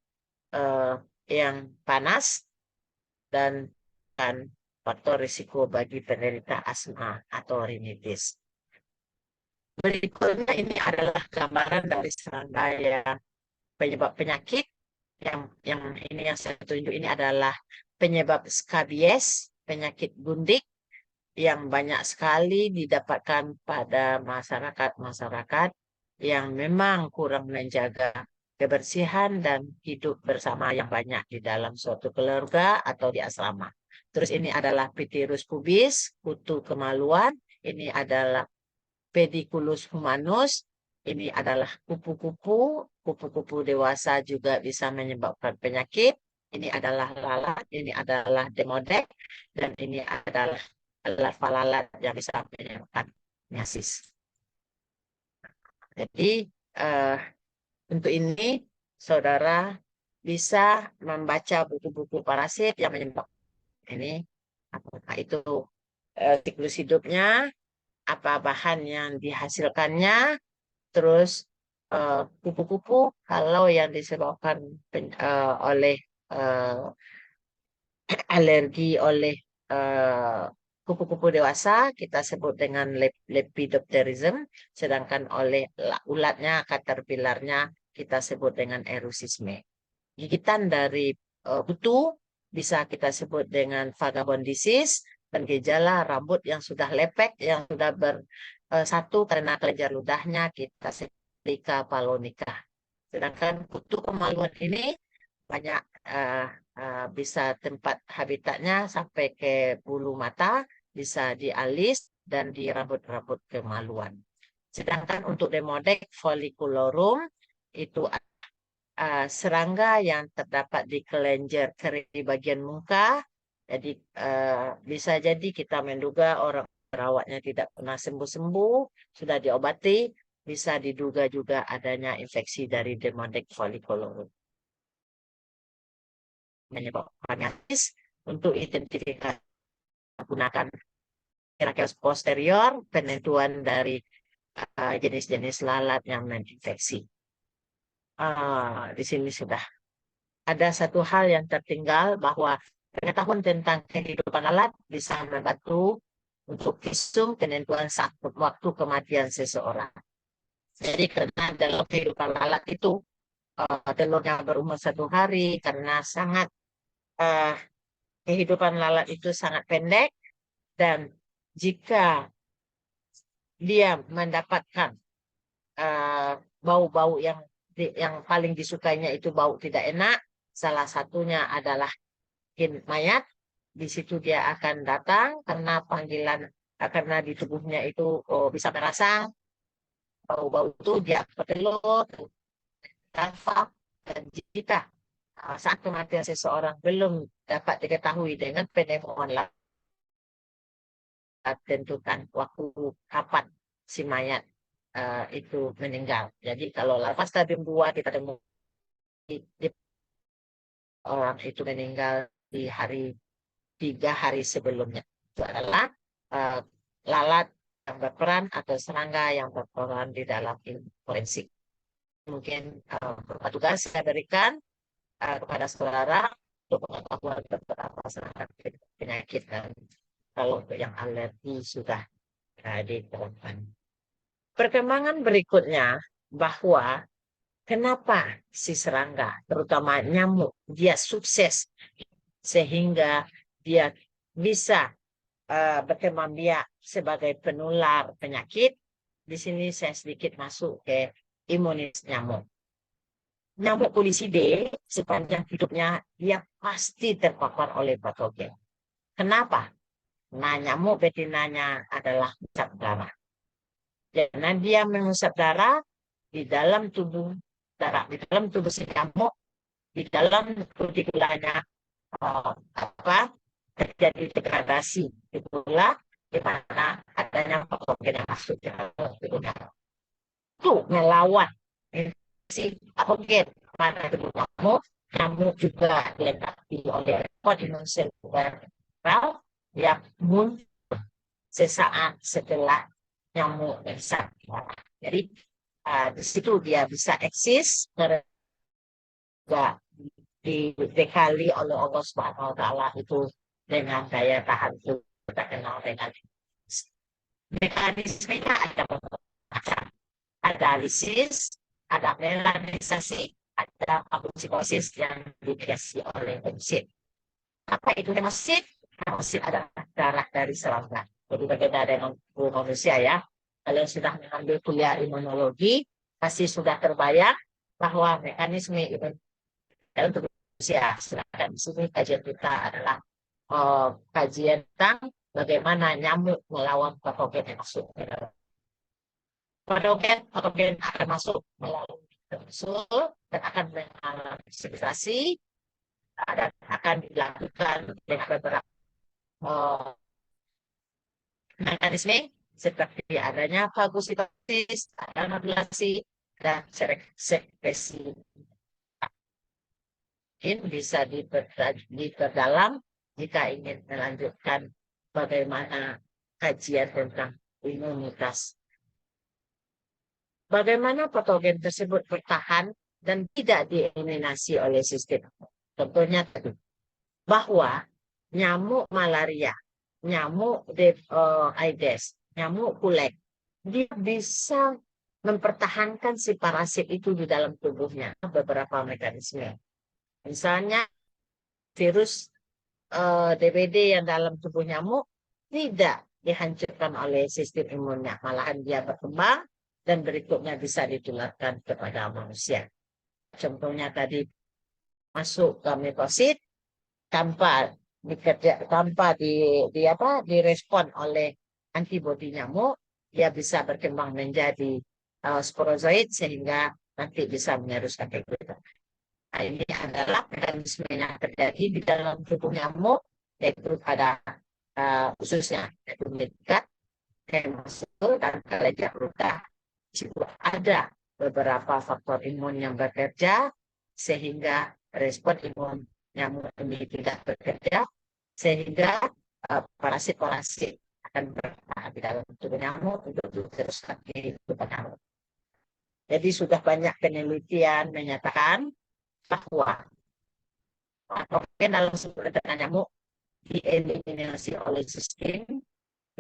yang panas dan faktor risiko bagi penderita asma atau rinitis. Berikutnya ini adalah gambaran dari serangkaian penyebab penyakit. Yang ini yang saya tunjuk ini adalah penyebab skabies, penyakit gundik yang banyak sekali didapatkan pada masyarakat-masyarakat yang memang kurang menjaga kebersihan dan hidup bersama yang banyak di dalam suatu keluarga atau di asrama. Terus ini adalah Pitheris pubis, kutu kemaluan. Ini adalah Pediculus humanus. Ini adalah kupu-kupu. Kupu-kupu dewasa juga bisa menyebabkan penyakit. Ini adalah lalat, ini adalah demodek, dan ini adalah larva lalat yang bisa menyebabkan nyasis. Jadi untuk ini saudara bisa membaca buku-buku parasit yang menyebabkan ini, apakah itu siklus hidupnya, apa bahan yang dihasilkannya, terus kupu-kupu kalau yang disebabkan oleh alergi oleh kupu-kupu dewasa kita sebut dengan lepidopterism, sedangkan oleh ulatnya, caterpillarnya kita sebut dengan erusisme. Gigitan dari kutu bisa kita sebut dengan vagabond disease, dan gejala rambut yang sudah lepek, yang sudah bersatu karena kelenjar ludahnya kita sebut Lica palonica. Sedangkan kutu kemaluan ini banyak bisa tempat habitatnya sampai ke bulu mata, bisa di alis dan di rambut-rambut kemaluan. Sedangkan untuk Demodec folliculorum itu serangga yang terdapat di kelenjar kering di bagian muka. Jadi bisa jadi kita menduga orang perawatnya tidak pernah sembuh-sembuh, sudah diobati, bisa diduga juga adanya infeksi dari Demodec folliculorum. Menyebabkan nyaris untuk identifikasi menggunakan kirakel posterior, penentuan dari jenis-jenis lalat yang menginfeksi. Di sini sudah ada satu hal yang tertinggal, bahwa pengetahuan tentang kehidupan lalat bisa membantu untuk visum penentuan waktu kematian seseorang. Jadi karena dalam kehidupan lalat itu telurnya berumur 1 hari, karena sangat kehidupan lalat itu sangat pendek, dan jika dia mendapatkan bau-bau yang paling disukainya itu bau tidak enak, salah satunya adalah mayat, di situ dia akan datang karena panggilan, karena di tubuhnya itu bisa merasa bau-bau itu dia bertelur, tanpa, dan jika saat kematian seseorang belum dapat diketahui dengan penemuan tentukan waktu kapan si mayat itu meninggal. Jadi kalau lepas stadium 2 kita temukan orang itu meninggal di 3 hari sebelumnya. Itu adalah uh, lalat yang berperan atau serangga yang berperan di dalam ilmu forensik. Mungkin beberapa tugas saya berikan kepada saudara untuk pengetahuan beberapa serangga penyakit, dan kalau yang alergi sudah diterapkan. Perkembangan berikutnya bahwa kenapa si serangga, terutama nyamuk, dia sukses sehingga dia bisa berkembang biak sebagai penular penyakit. Di sini saya sedikit masuk ke imunitas nyamuk. Nyamuk kuliside sepanjang hidupnya dia pasti terpapar oleh patogen. Kenapa? Nah, nyamuk betinanya adalah mengusap darah. Karena dia mengusap darah di dalam tubuh di dalam tubuh si nyamuk, di dalam kutikulanya apa terjadi degradasi itulah di mana adanya patogen yang masuk ke dalam tubuhnya itu melawan infeksi patogen pada tubuh nyamuk. Nyamuk juga dilengkapi oleh respon imun seluler yang muncul sesaat setelah nyamuk besar. Jadi di situ dia bisa eksis dibekali oleh Allah Subhanahu Wa Taala itu dengan daya tahan tubuh. Kita kenal dengan mekanismenya ada macam, ada lisis, ada melanisasi, ada fagositosis yang dikreasi oleh hemosit. Apa itu hemosit? Hemosit adalah darah dari serangga. Jadi berbeda dengan manusia ya. Kalian sudah mengambil kuliah imunologi, pasti sudah terbayang bahwa mekanisme dalam tubuh manusia. Sedangkan di sini kajian kita adalah kajian tentang bagaimana nyamuk melawan patogen yang masuk. Patogen akan masuk melalui musuh dan akan mengalami infiltrasi dan akan dilakukan dengan beberapa mekanisme seperti adanya fagositosis, anabulasi, dan sekresi. Mungkin bisa diperdalam jika ingin melanjutkan bagaimana kajian tentang imunitas. Bagaimana patogen tersebut bertahan dan tidak dieliminasi oleh sistem. Contohnya tadi, bahwa nyamuk malaria, nyamuk Aedes, nyamuk kulek, dia bisa mempertahankan si parasit itu di dalam tubuhnya. Beberapa mekanisme. Misalnya virus DBD yang dalam tubuh nyamuk tidak dihancurkan oleh sistem imunnya, malahan dia berkembang dan berikutnya bisa ditularkan kepada manusia. Contohnya tadi masuk ke mitosit tanpa direspon oleh antibodi nyamuk, dia bisa berkembang menjadi sporozoid sehingga nanti bisa meneruskan ke kita. Nah, ini adalah mekanisme yang terjadi di dalam tubuh nyamuk, yaitu pada khususnya yaitu meningkat, hemosul, dan keleja ruda. Di situ ada beberapa faktor imun yang bekerja sehingga respon imun nyamuk ini tidak bekerja, sehingga parasit-parasit akan bertahan di dalam tubuh nyamuk untuk diteruskan ke tubuh nyamuk. Jadi sudah banyak penelitian menyatakan bahwa patogen dalam sebuah dengan nyamuk dieliminasi oleh sistem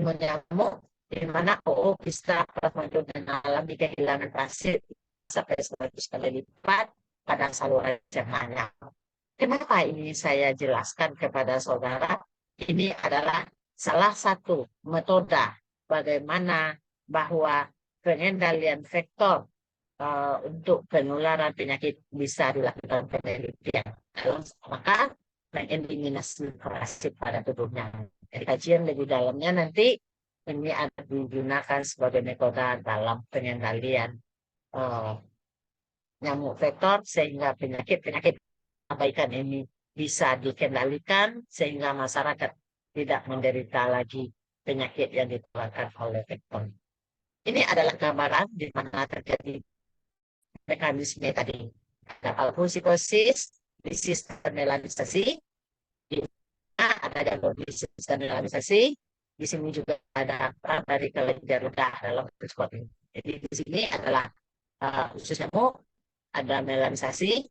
imun nyamuk, di mana bisa mengalami kehilangan parasit sampai 100 kali lipat pada saluran cernanya. Kenapa ini saya jelaskan kepada saudara? Ini adalah salah satu metode bagaimana bahwa pengendalian vektor untuk penularan penyakit bisa dilakukan penelitian. Maka mengeliminasi parasit pada tubuhnya. Dari kajian lebih dalamnya nanti ini ada digunakan sebagai metode dalam pengendalian eh, nyamuk vektor sehingga penyakit-penyakit abaikan ini bisa dikendalikan sehingga masyarakat tidak menderita lagi penyakit yang ditularkan oleh vektor. Ini adalah gambaran di mana terjadi mekanisme tadi. Ada alfusikosis di sistem melanisasi, di mana ada jalur di sistem melanisasi, di sini juga ada peran dari kelenjar ludah dalam proses ini. Jadi di sini adalah khusus nyamuk, ada melanisasi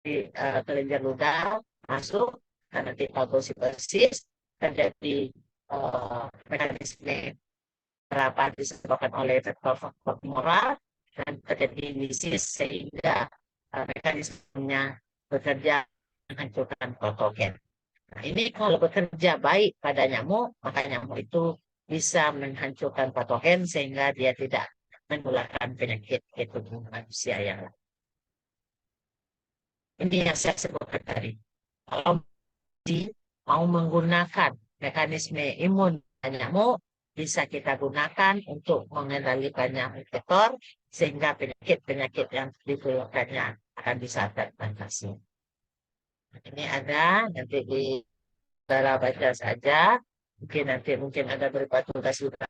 di kelenjar ludah masuk, dan nanti fagositosis terjadi mekanisme harapan disebabkan oleh faktor moral dan terjadi lisis sehingga mekanismenya bekerja menghancurkan patogen. Nah, ini kalau bekerja baik pada nyamuk, maka nyamuk itu bisa menghancurkan patogen sehingga dia tidak menularkan penyakit ke tubuh manusia yang lain. Ini yang saya sebutkan tadi. Kalau mau menggunakan mekanisme imun nyamuk, bisa kita gunakan untuk mengendalikan nyamuk vektor sehingga penyakit-penyakit yang dikeluarkannya akan bisa teratasi. Ini ada, nanti di saudara baca saja. Mungkin ada beberapa tugas juga.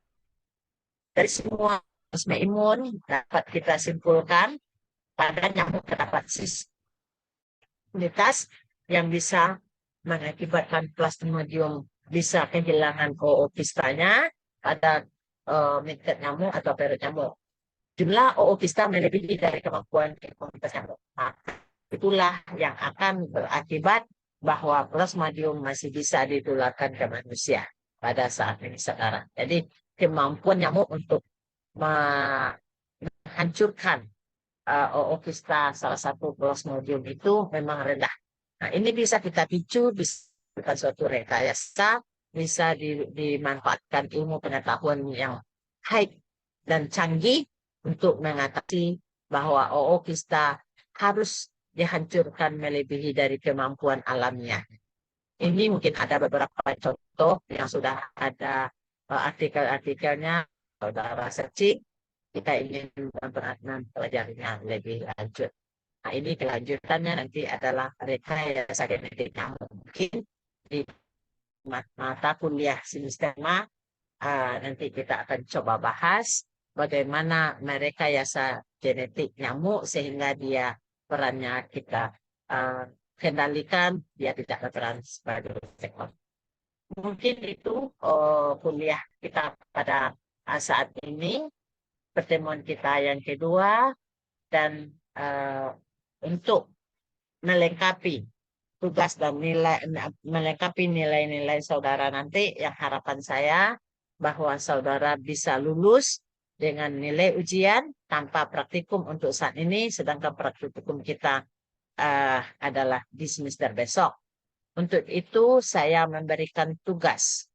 Dari semua mekanisme imun dapat kita simpulkan pada nyamuk terdapat imunitas yang bisa mengakibatkan Plasmodium bisa kehilangan oopistanya pada minket nyamuk atau perut nyamuk. Jumlah oopista melebihi dari kemampuan komunitas nyamuk. Nah, itulah yang akan berakibat bahwa Plasmodium masih bisa ditularkan ke manusia pada saat ini sekarang. Jadi kemampuan nyamuk untuk menghancurkan oopista salah satu Plasmodium itu memang rendah. Nah, ini bisa kita picu, bisa suatu rekayasa, bisa dimanfaatkan ilmu pengetahuan yang high dan canggih untuk mengatasi bahwa oopista harus dihancurkan melebihi dari kemampuan alamnya. Ini mungkin ada beberapa contoh yang sudah ada artikel-artikelnya, saudara searching, kita ingin mempelajarinya lebih lanjut. Nah, ini kelanjutannya nanti adalah rekayasa genetik nyamuk. Mungkin di mata kuliah sistema nanti kita akan coba bahas bagaimana merekayasa genetik nyamuk sehingga dia perannya kita kendalikan, dia tidak berperan sebagai sektor. Mungkin itu kuliah kita pada saat ini, pertemuan kita yang kedua, dan untuk melengkapi tugas dan melengkapi nilai-nilai saudara nanti, yang harapan saya bahwa saudara bisa lulus dengan nilai ujian tanpa praktikum untuk saat ini, sedangkan praktikum kita adalah di semester besok. Untuk itu saya memberikan tugas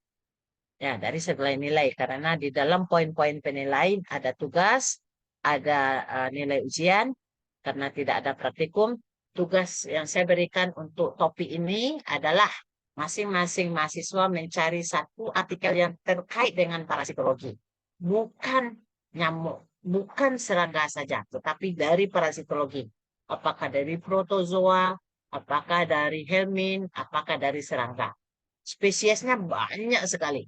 ya dari segala nilai, karena di dalam poin-poin penilaian ada tugas, ada nilai ujian, karena tidak ada praktikum. Tugas yang saya berikan untuk topik ini adalah masing-masing mahasiswa mencari satu artikel yang terkait dengan parasitologi. Bukan nyamuk, bukan serangga saja, tetapi dari parasitologi. Apakah dari protozoa, apakah dari helmin, apakah dari serangga. Spesiesnya banyak sekali.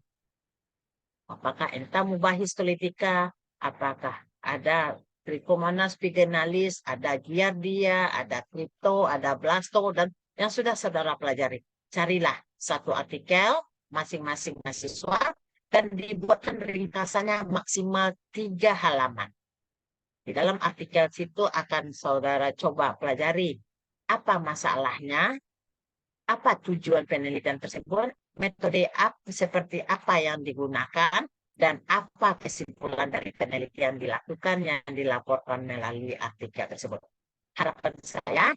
Apakah Entomobahis toletica, apakah ada Trichomonas pigenalis, ada Giardia, ada Crypto, ada Blasto, dan yang sudah saudara pelajari. Carilah satu artikel masing-masing mahasiswa dan dibuatkan ringkasannya maksimal 3 halaman. Di dalam artikel situ akan saudara coba pelajari apa masalahnya, apa tujuan penelitian tersebut, metode seperti apa yang digunakan, dan apa kesimpulan dari penelitian dilakukan yang dilaporkan melalui artikel tersebut. Harapan saya,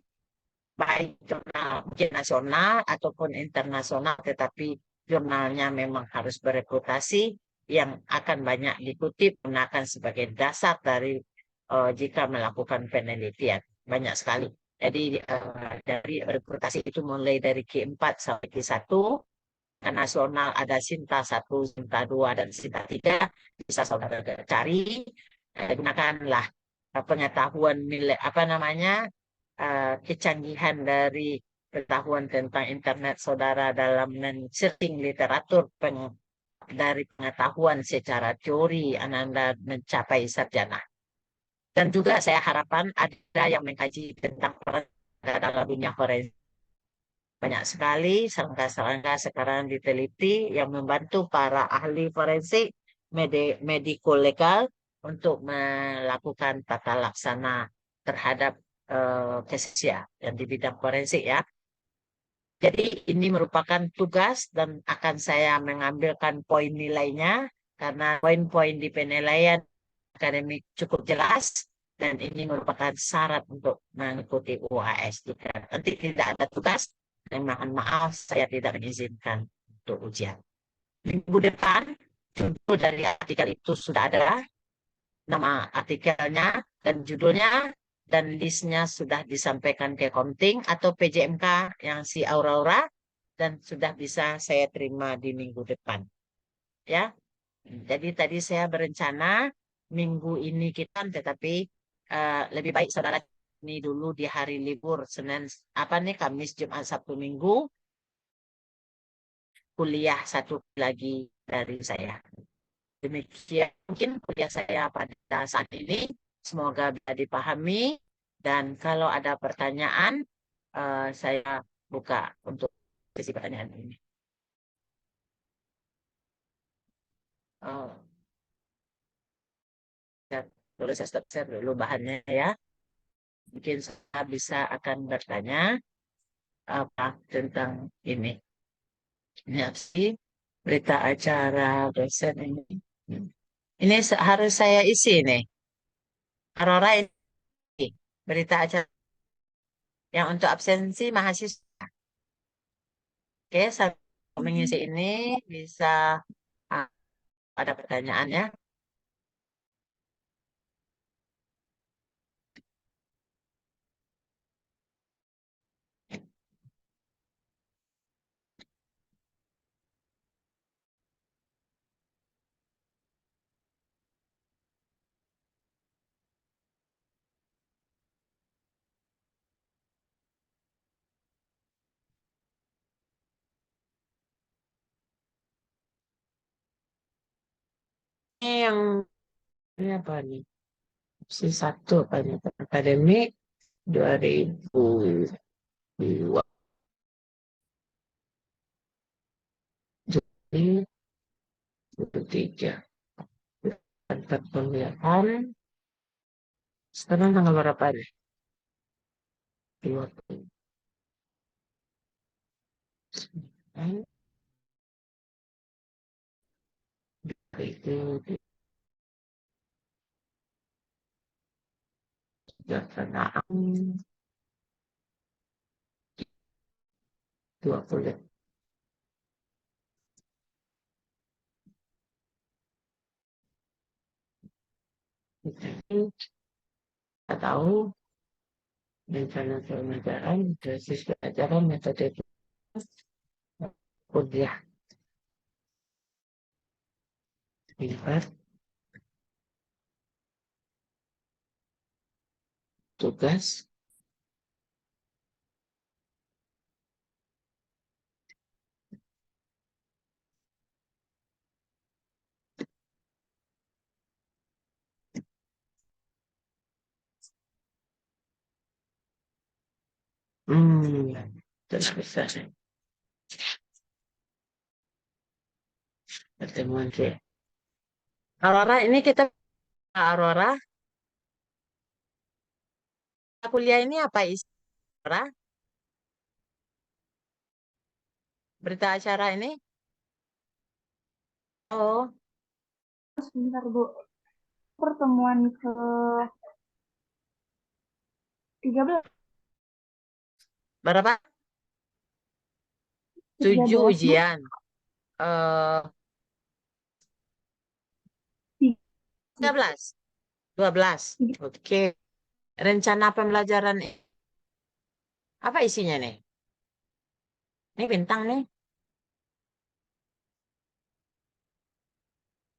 baik jurnal mungkin nasional ataupun internasional, tetapi jurnalnya memang harus bereputasi, yang akan banyak dikutip, gunakan sebagai dasar dari jika melakukan penelitian. Banyak sekali. Jadi dari rekrutasi itu mulai dari Q4 sampai Q1, nasional ada Sinta 1, Sinta 2, dan Sinta 3. Bisa saudara cari, gunakanlah pengetahuan nilai apa namanya kecanggihan dari pengetahuan tentang internet saudara dalam men-searching literatur dari pengetahuan secara teori Ananda mencapai sarjana. Dan juga saya harapkan ada yang mengkaji tentang dalam dunia forensik. Banyak sekali serangga-serangga sekarang diteliti yang membantu para ahli forensik mediko legal untuk melakukan tata laksana terhadap kesaksian yang di bidang forensik ya. Jadi ini merupakan tugas dan akan saya mengambilkan poin nilainya karena poin-poin di penilaian akademik cukup jelas dan ini merupakan syarat untuk mengikuti UAS. Jika nanti tidak ada tugas, mohon maaf saya tidak mengizinkan untuk ujian. Minggu depan, judul dari artikel itu sudah ada, nama artikelnya dan judulnya dan listnya sudah disampaikan ke Komting atau PJMK yang si Aura-Aura dan sudah bisa saya terima di minggu depan. Ya, jadi tadi saya berencana minggu ini kita, tetapi lebih baik saudara ini dulu di hari libur Senin apa nih Kamis Jumat Sabtu Minggu kuliah satu lagi dari saya. Demikian mungkin kuliah saya pada saat ini. Semoga bisa dipahami. Dan kalau ada pertanyaan, saya buka untuk sesi pertanyaan ini. Oh, ya, boleh saya stop share dulu bahannya ya. Mungkin saya bisa akan bertanya apa tentang ini. Ini apa sih berita acara dosen ini? Ini harus saya isi nih. Aurora ini berita acara yang untuk absensi mahasiswa. Oke, saya mengisi ini bisa ah, ada pertanyaannya. Ini yang ini apa nih? Opsi satu apa nih? Akademik 2002 Juli 23. Tempat pemilihan. Sekarang tanggal berapa nih? 29. Itu pelaksanaan 20. Kita tahu rencana pembelajaran, dosis pelajaran, metode kuliah, privat, tugas. Terus bisa pertemuan sih. Aurora, ini kita Aurora, kuliah ini apa isi? Aurora, berita acara ini? Oh, Sebentar Bu, pertemuan ke 13, berapa? 7 13 Bu. ujian. Eh, 13, 12. Oke. Rencana pembelajaran Apa isinya nih? Ini bintang nih.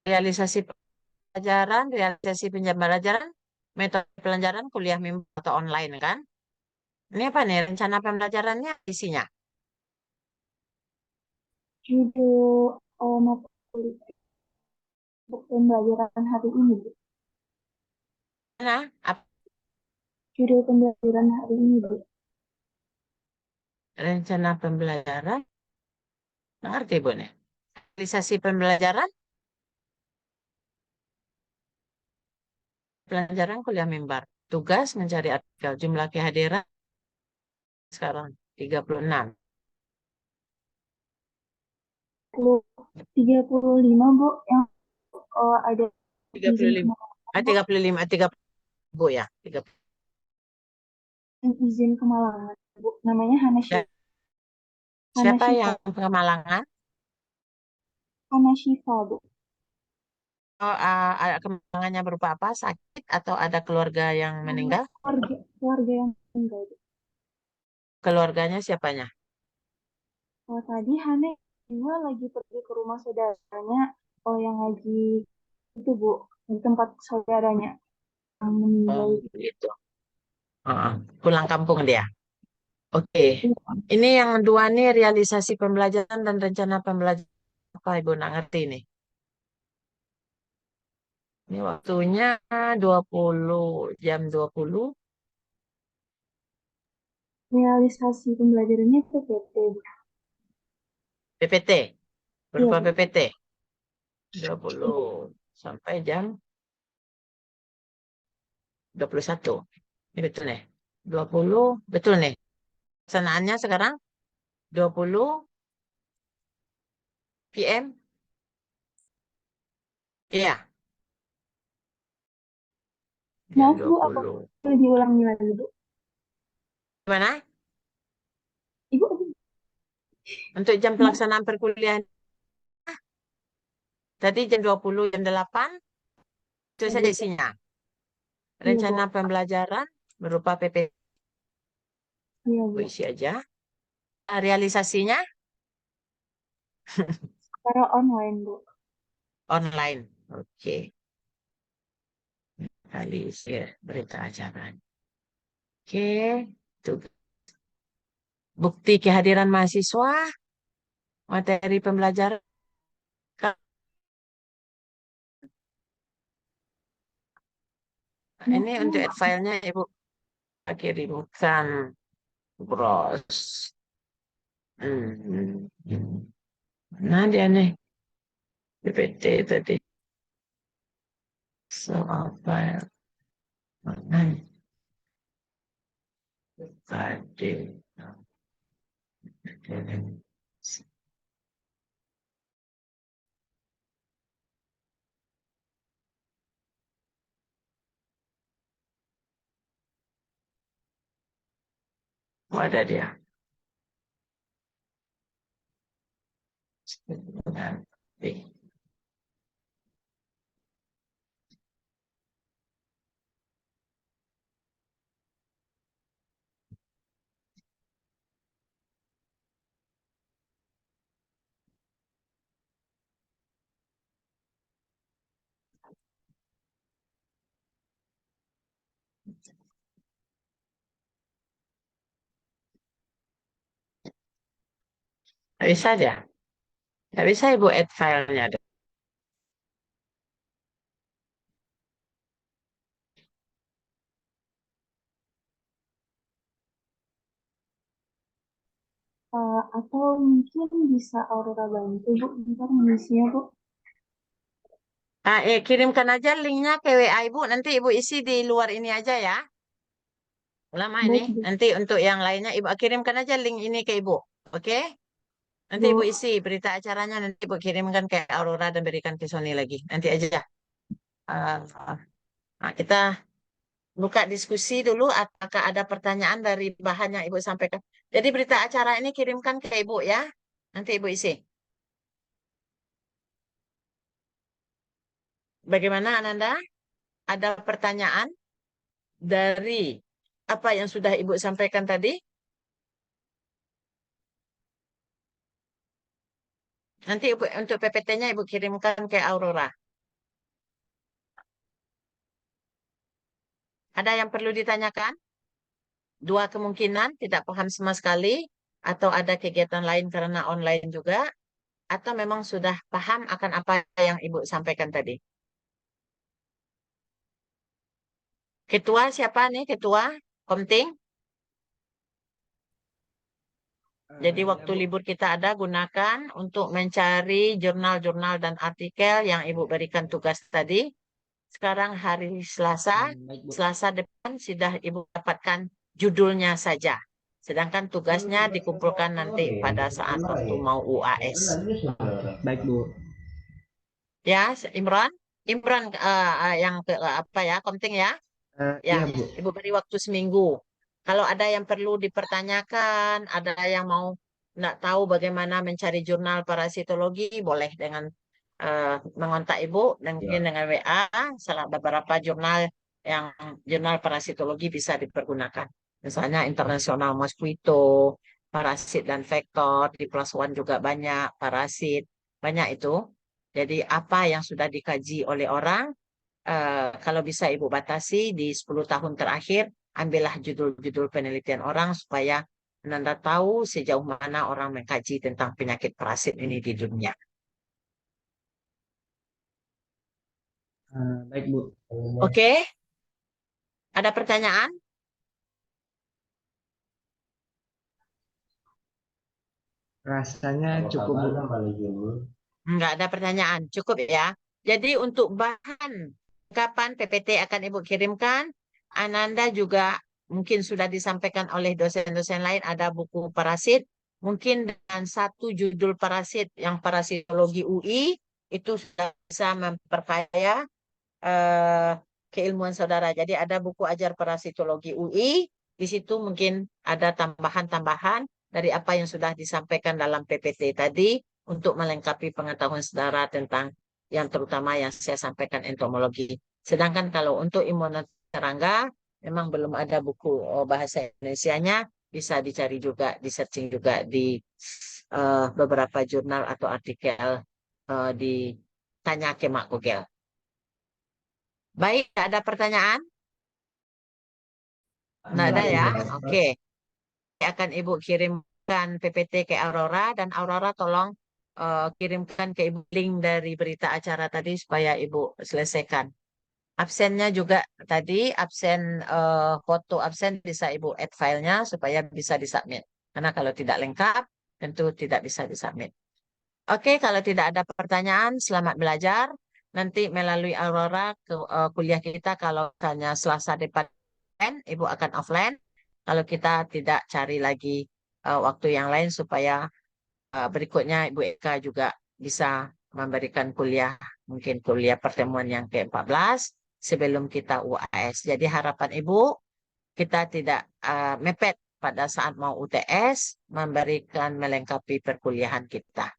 Realisasi pelajaran, realisasi pembelajaran, metode pelajaran kuliah minggu atau online kan? Ini apa nih rencana pembelajarannya isinya? Judul mata kuliah untuk pembelajaran hari ini, Bu. Nah, Judul pembelajaran hari ini, Bu. rencana pembelajaran, nggak ngerti Bu nih. Realisasi pembelajaran, pelajaran kuliah mimbar. Tugas mencari artikel. Jumlah kehadiran sekarang 36. 35, Bu, yang ada izin 35. kemalangan, Ah, Bu. 35, 30 Bu ya. 30. Yang izin kemalangan, Bu. Namanya Ya, Hana siapa Shifa. yang kemalangan? Hana Shifa, Bu. Oh, ada kemalangannya berupa apa? Sakit atau ada keluarga yang meninggal? Keluarga yang meninggal, Bu. Keluarganya siapanya? Tadi Hana juga lagi pergi ke rumah saudaranya, yang lagi itu, Bu, di tempat saudaranya yang Oh, meninggal. gitu. Ah, pulang kampung dia. Oke. Iya. Ini yang dua nih realisasi pembelajaran dan rencana pembelajaran apa Ibu nak ngerti nih? Ini waktunya 20 jam 20 Realisasi pembelajarannya PPT, Bu. PPT. Iya, Berupa Bu. PPT. Iya. 20 sampai jam 21. Ini betul nih. 20 betul nih. Pesaнаannya sekarang 20 PM. Iya, jam Maaf, dua Bu, apa puluh. boleh diulangi lagi, Bu? Gimana? Ibu, Untuk jam maaf. pelaksanaan perkuliahan tadi jam 20 jam 8 itu saja isinya. Iya, Bu. Rencana pembelajaran berupa PPT Iya, Bu. isi aja. Realisasinya Secara online, Bu. online. Oke. Realisir berita acara. Oke. Tuh. Bukti kehadiran mahasiswa, materi pembelajaran. Maaf, Ini untuk Bu. add filenya Ibu kirimkan bros. Nah dia nih PPT tadi. Soal file. Mana tadi? Oh, ada dia. Nanti. Nggak bisa dia. Nggak bisa Ibu add filenya. Atau mungkin bisa Aurora bantu, Bu. Bentar mengisinya, Bu. Kirimkan aja linknya ke WA Ibu. Nanti Ibu isi di luar ini aja ya. Lama ini. Baik, Bu. Nanti untuk yang lainnya Ibu kirimkan aja link ini ke Ibu. Oke? Nanti Ibu Bu. isi berita acaranya. Nanti Ibu kirimkan ke Aurora dan berikan ke Sony lagi. Nanti aja. Eh, nah, kita buka diskusi dulu. Apakah ada pertanyaan dari bahan yang Ibu sampaikan? Jadi berita acara ini kirimkan ke Ibu ya. Nanti Ibu isi. Bagaimana Ananda? Ada pertanyaan dari apa yang sudah Ibu sampaikan tadi? Nanti untuk PPT-nya Ibu kirimkan ke Aurora. Ada yang perlu ditanyakan? Dua kemungkinan, tidak paham sama sekali, atau ada kegiatan lain karena online juga, atau memang sudah paham akan apa yang Ibu sampaikan tadi. Ketua siapa nih? Ketua Komting? Jadi Ya, waktu Bu. libur kita ada gunakan untuk mencari jurnal-jurnal dan artikel yang Ibu berikan tugas tadi. Sekarang hari Selasa, Baik, Bu. Selasa depan sudah Ibu dapatkan judulnya saja. Sedangkan tugasnya dikumpulkan nanti pada saat waktu mau UAS. Baik, Bu. Ya, Imran? Imran yang ke apa ya, Komting ya? Ya, Iya, Bu. Ibu beri waktu seminggu. Kalau ada yang perlu dipertanyakan, ada yang mau nggak tahu bagaimana mencari jurnal parasitologi, boleh dengan mengontak Ibu dan mungkin dengan WA. Salah beberapa yang jurnal parasitologi bisa dipergunakan. Misalnya internasional mosquito, parasit dan vektor, di plus one juga banyak parasit, banyak itu. Jadi apa yang sudah dikaji oleh orang kalau bisa Ibu batasi di 10 tahun terakhir, ambillah judul-judul penelitian orang supaya Anda tahu sejauh mana orang mengkaji tentang penyakit parasit ini di dunia. Baik, Bu. Oke, ada pertanyaan? Rasanya cukup, Bu. Enggak ada pertanyaan, cukup ya. Jadi untuk bahan kapan PPT akan Ibu kirimkan, Ananda juga mungkin sudah disampaikan oleh dosen-dosen lain ada buku parasit, mungkin dengan satu judul parasit yang parasitologi UI itu sudah bisa memperkaya eh, keilmuan saudara. Jadi ada buku ajar parasitologi UI, di situ mungkin ada tambahan-tambahan dari apa yang sudah disampaikan dalam PPT tadi untuk melengkapi pengetahuan saudara tentang yang terutama yang saya sampaikan entomologi. Sedangkan kalau untuk imunitas serangga, memang belum ada buku bahasa Indonesianya, bisa dicari juga, di searching juga di beberapa jurnal atau artikel di Tanya ke Mak Google. Baik, ada pertanyaan? Nggak ada ya? Oke. Akan Ibu kirimkan PPT ke Aurora dan Aurora tolong kirimkan ke Ibu link dari berita acara tadi supaya Ibu selesaikan. Absennya juga tadi, absen foto absen bisa Ibu add filenya supaya bisa disubmit. Karena kalau tidak lengkap, tentu tidak bisa disubmit. Oke, kalau tidak ada pertanyaan, selamat belajar. Nanti melalui Aurora ke kuliah kita kalau misalnya Selasa depan Ibu akan offline. Kalau kita tidak cari lagi waktu yang lain supaya berikutnya Ibu Eka juga bisa memberikan kuliah, mungkin kuliah pertemuan yang ke-14 sebelum kita UAS. Jadi harapan Ibu kita tidak mepet pada saat mau UTS, memberikan melengkapi perkuliahan kita.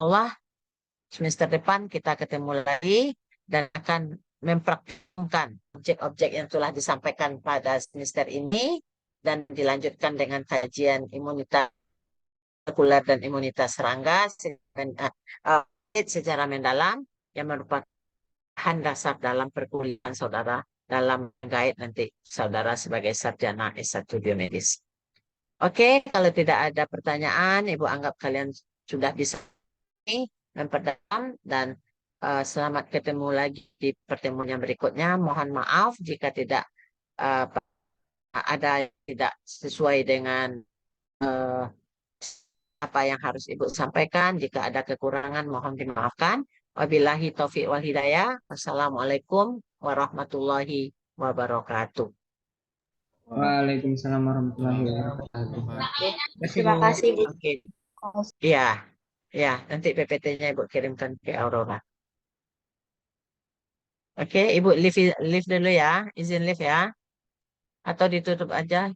Allah, semester depan kita ketemu lagi dan akan mempraktikkan objek-objek yang telah disampaikan pada semester ini dan dilanjutkan dengan kajian imunitas sekuler dan imunitas serangga secara mendalam yang merupakan bahan dasar dalam perkuliahan saudara dalam menggait nanti saudara sebagai sarjana S1 biomedis. Oke, kalau tidak ada pertanyaan, Ibu anggap kalian sudah bisa memperdalam dan selamat ketemu lagi di pertemuan yang berikutnya. Mohon maaf jika tidak ada yang tidak sesuai dengan uh, apa yang harus Ibu sampaikan. Jika ada kekurangan, mohon dimaafkan. Wabillahi taufiq wal hidayah. Wassalamualaikum warahmatullahi wabarakatuh. Waalaikumsalam warahmatullahi wabarakatuh. Oke, Terima kasih, Bu. oke. Iya, ya, nanti PPT-nya Ibu kirimkan ke Aurora. Oke, Ibu live dulu ya, izin live ya, atau ditutup aja.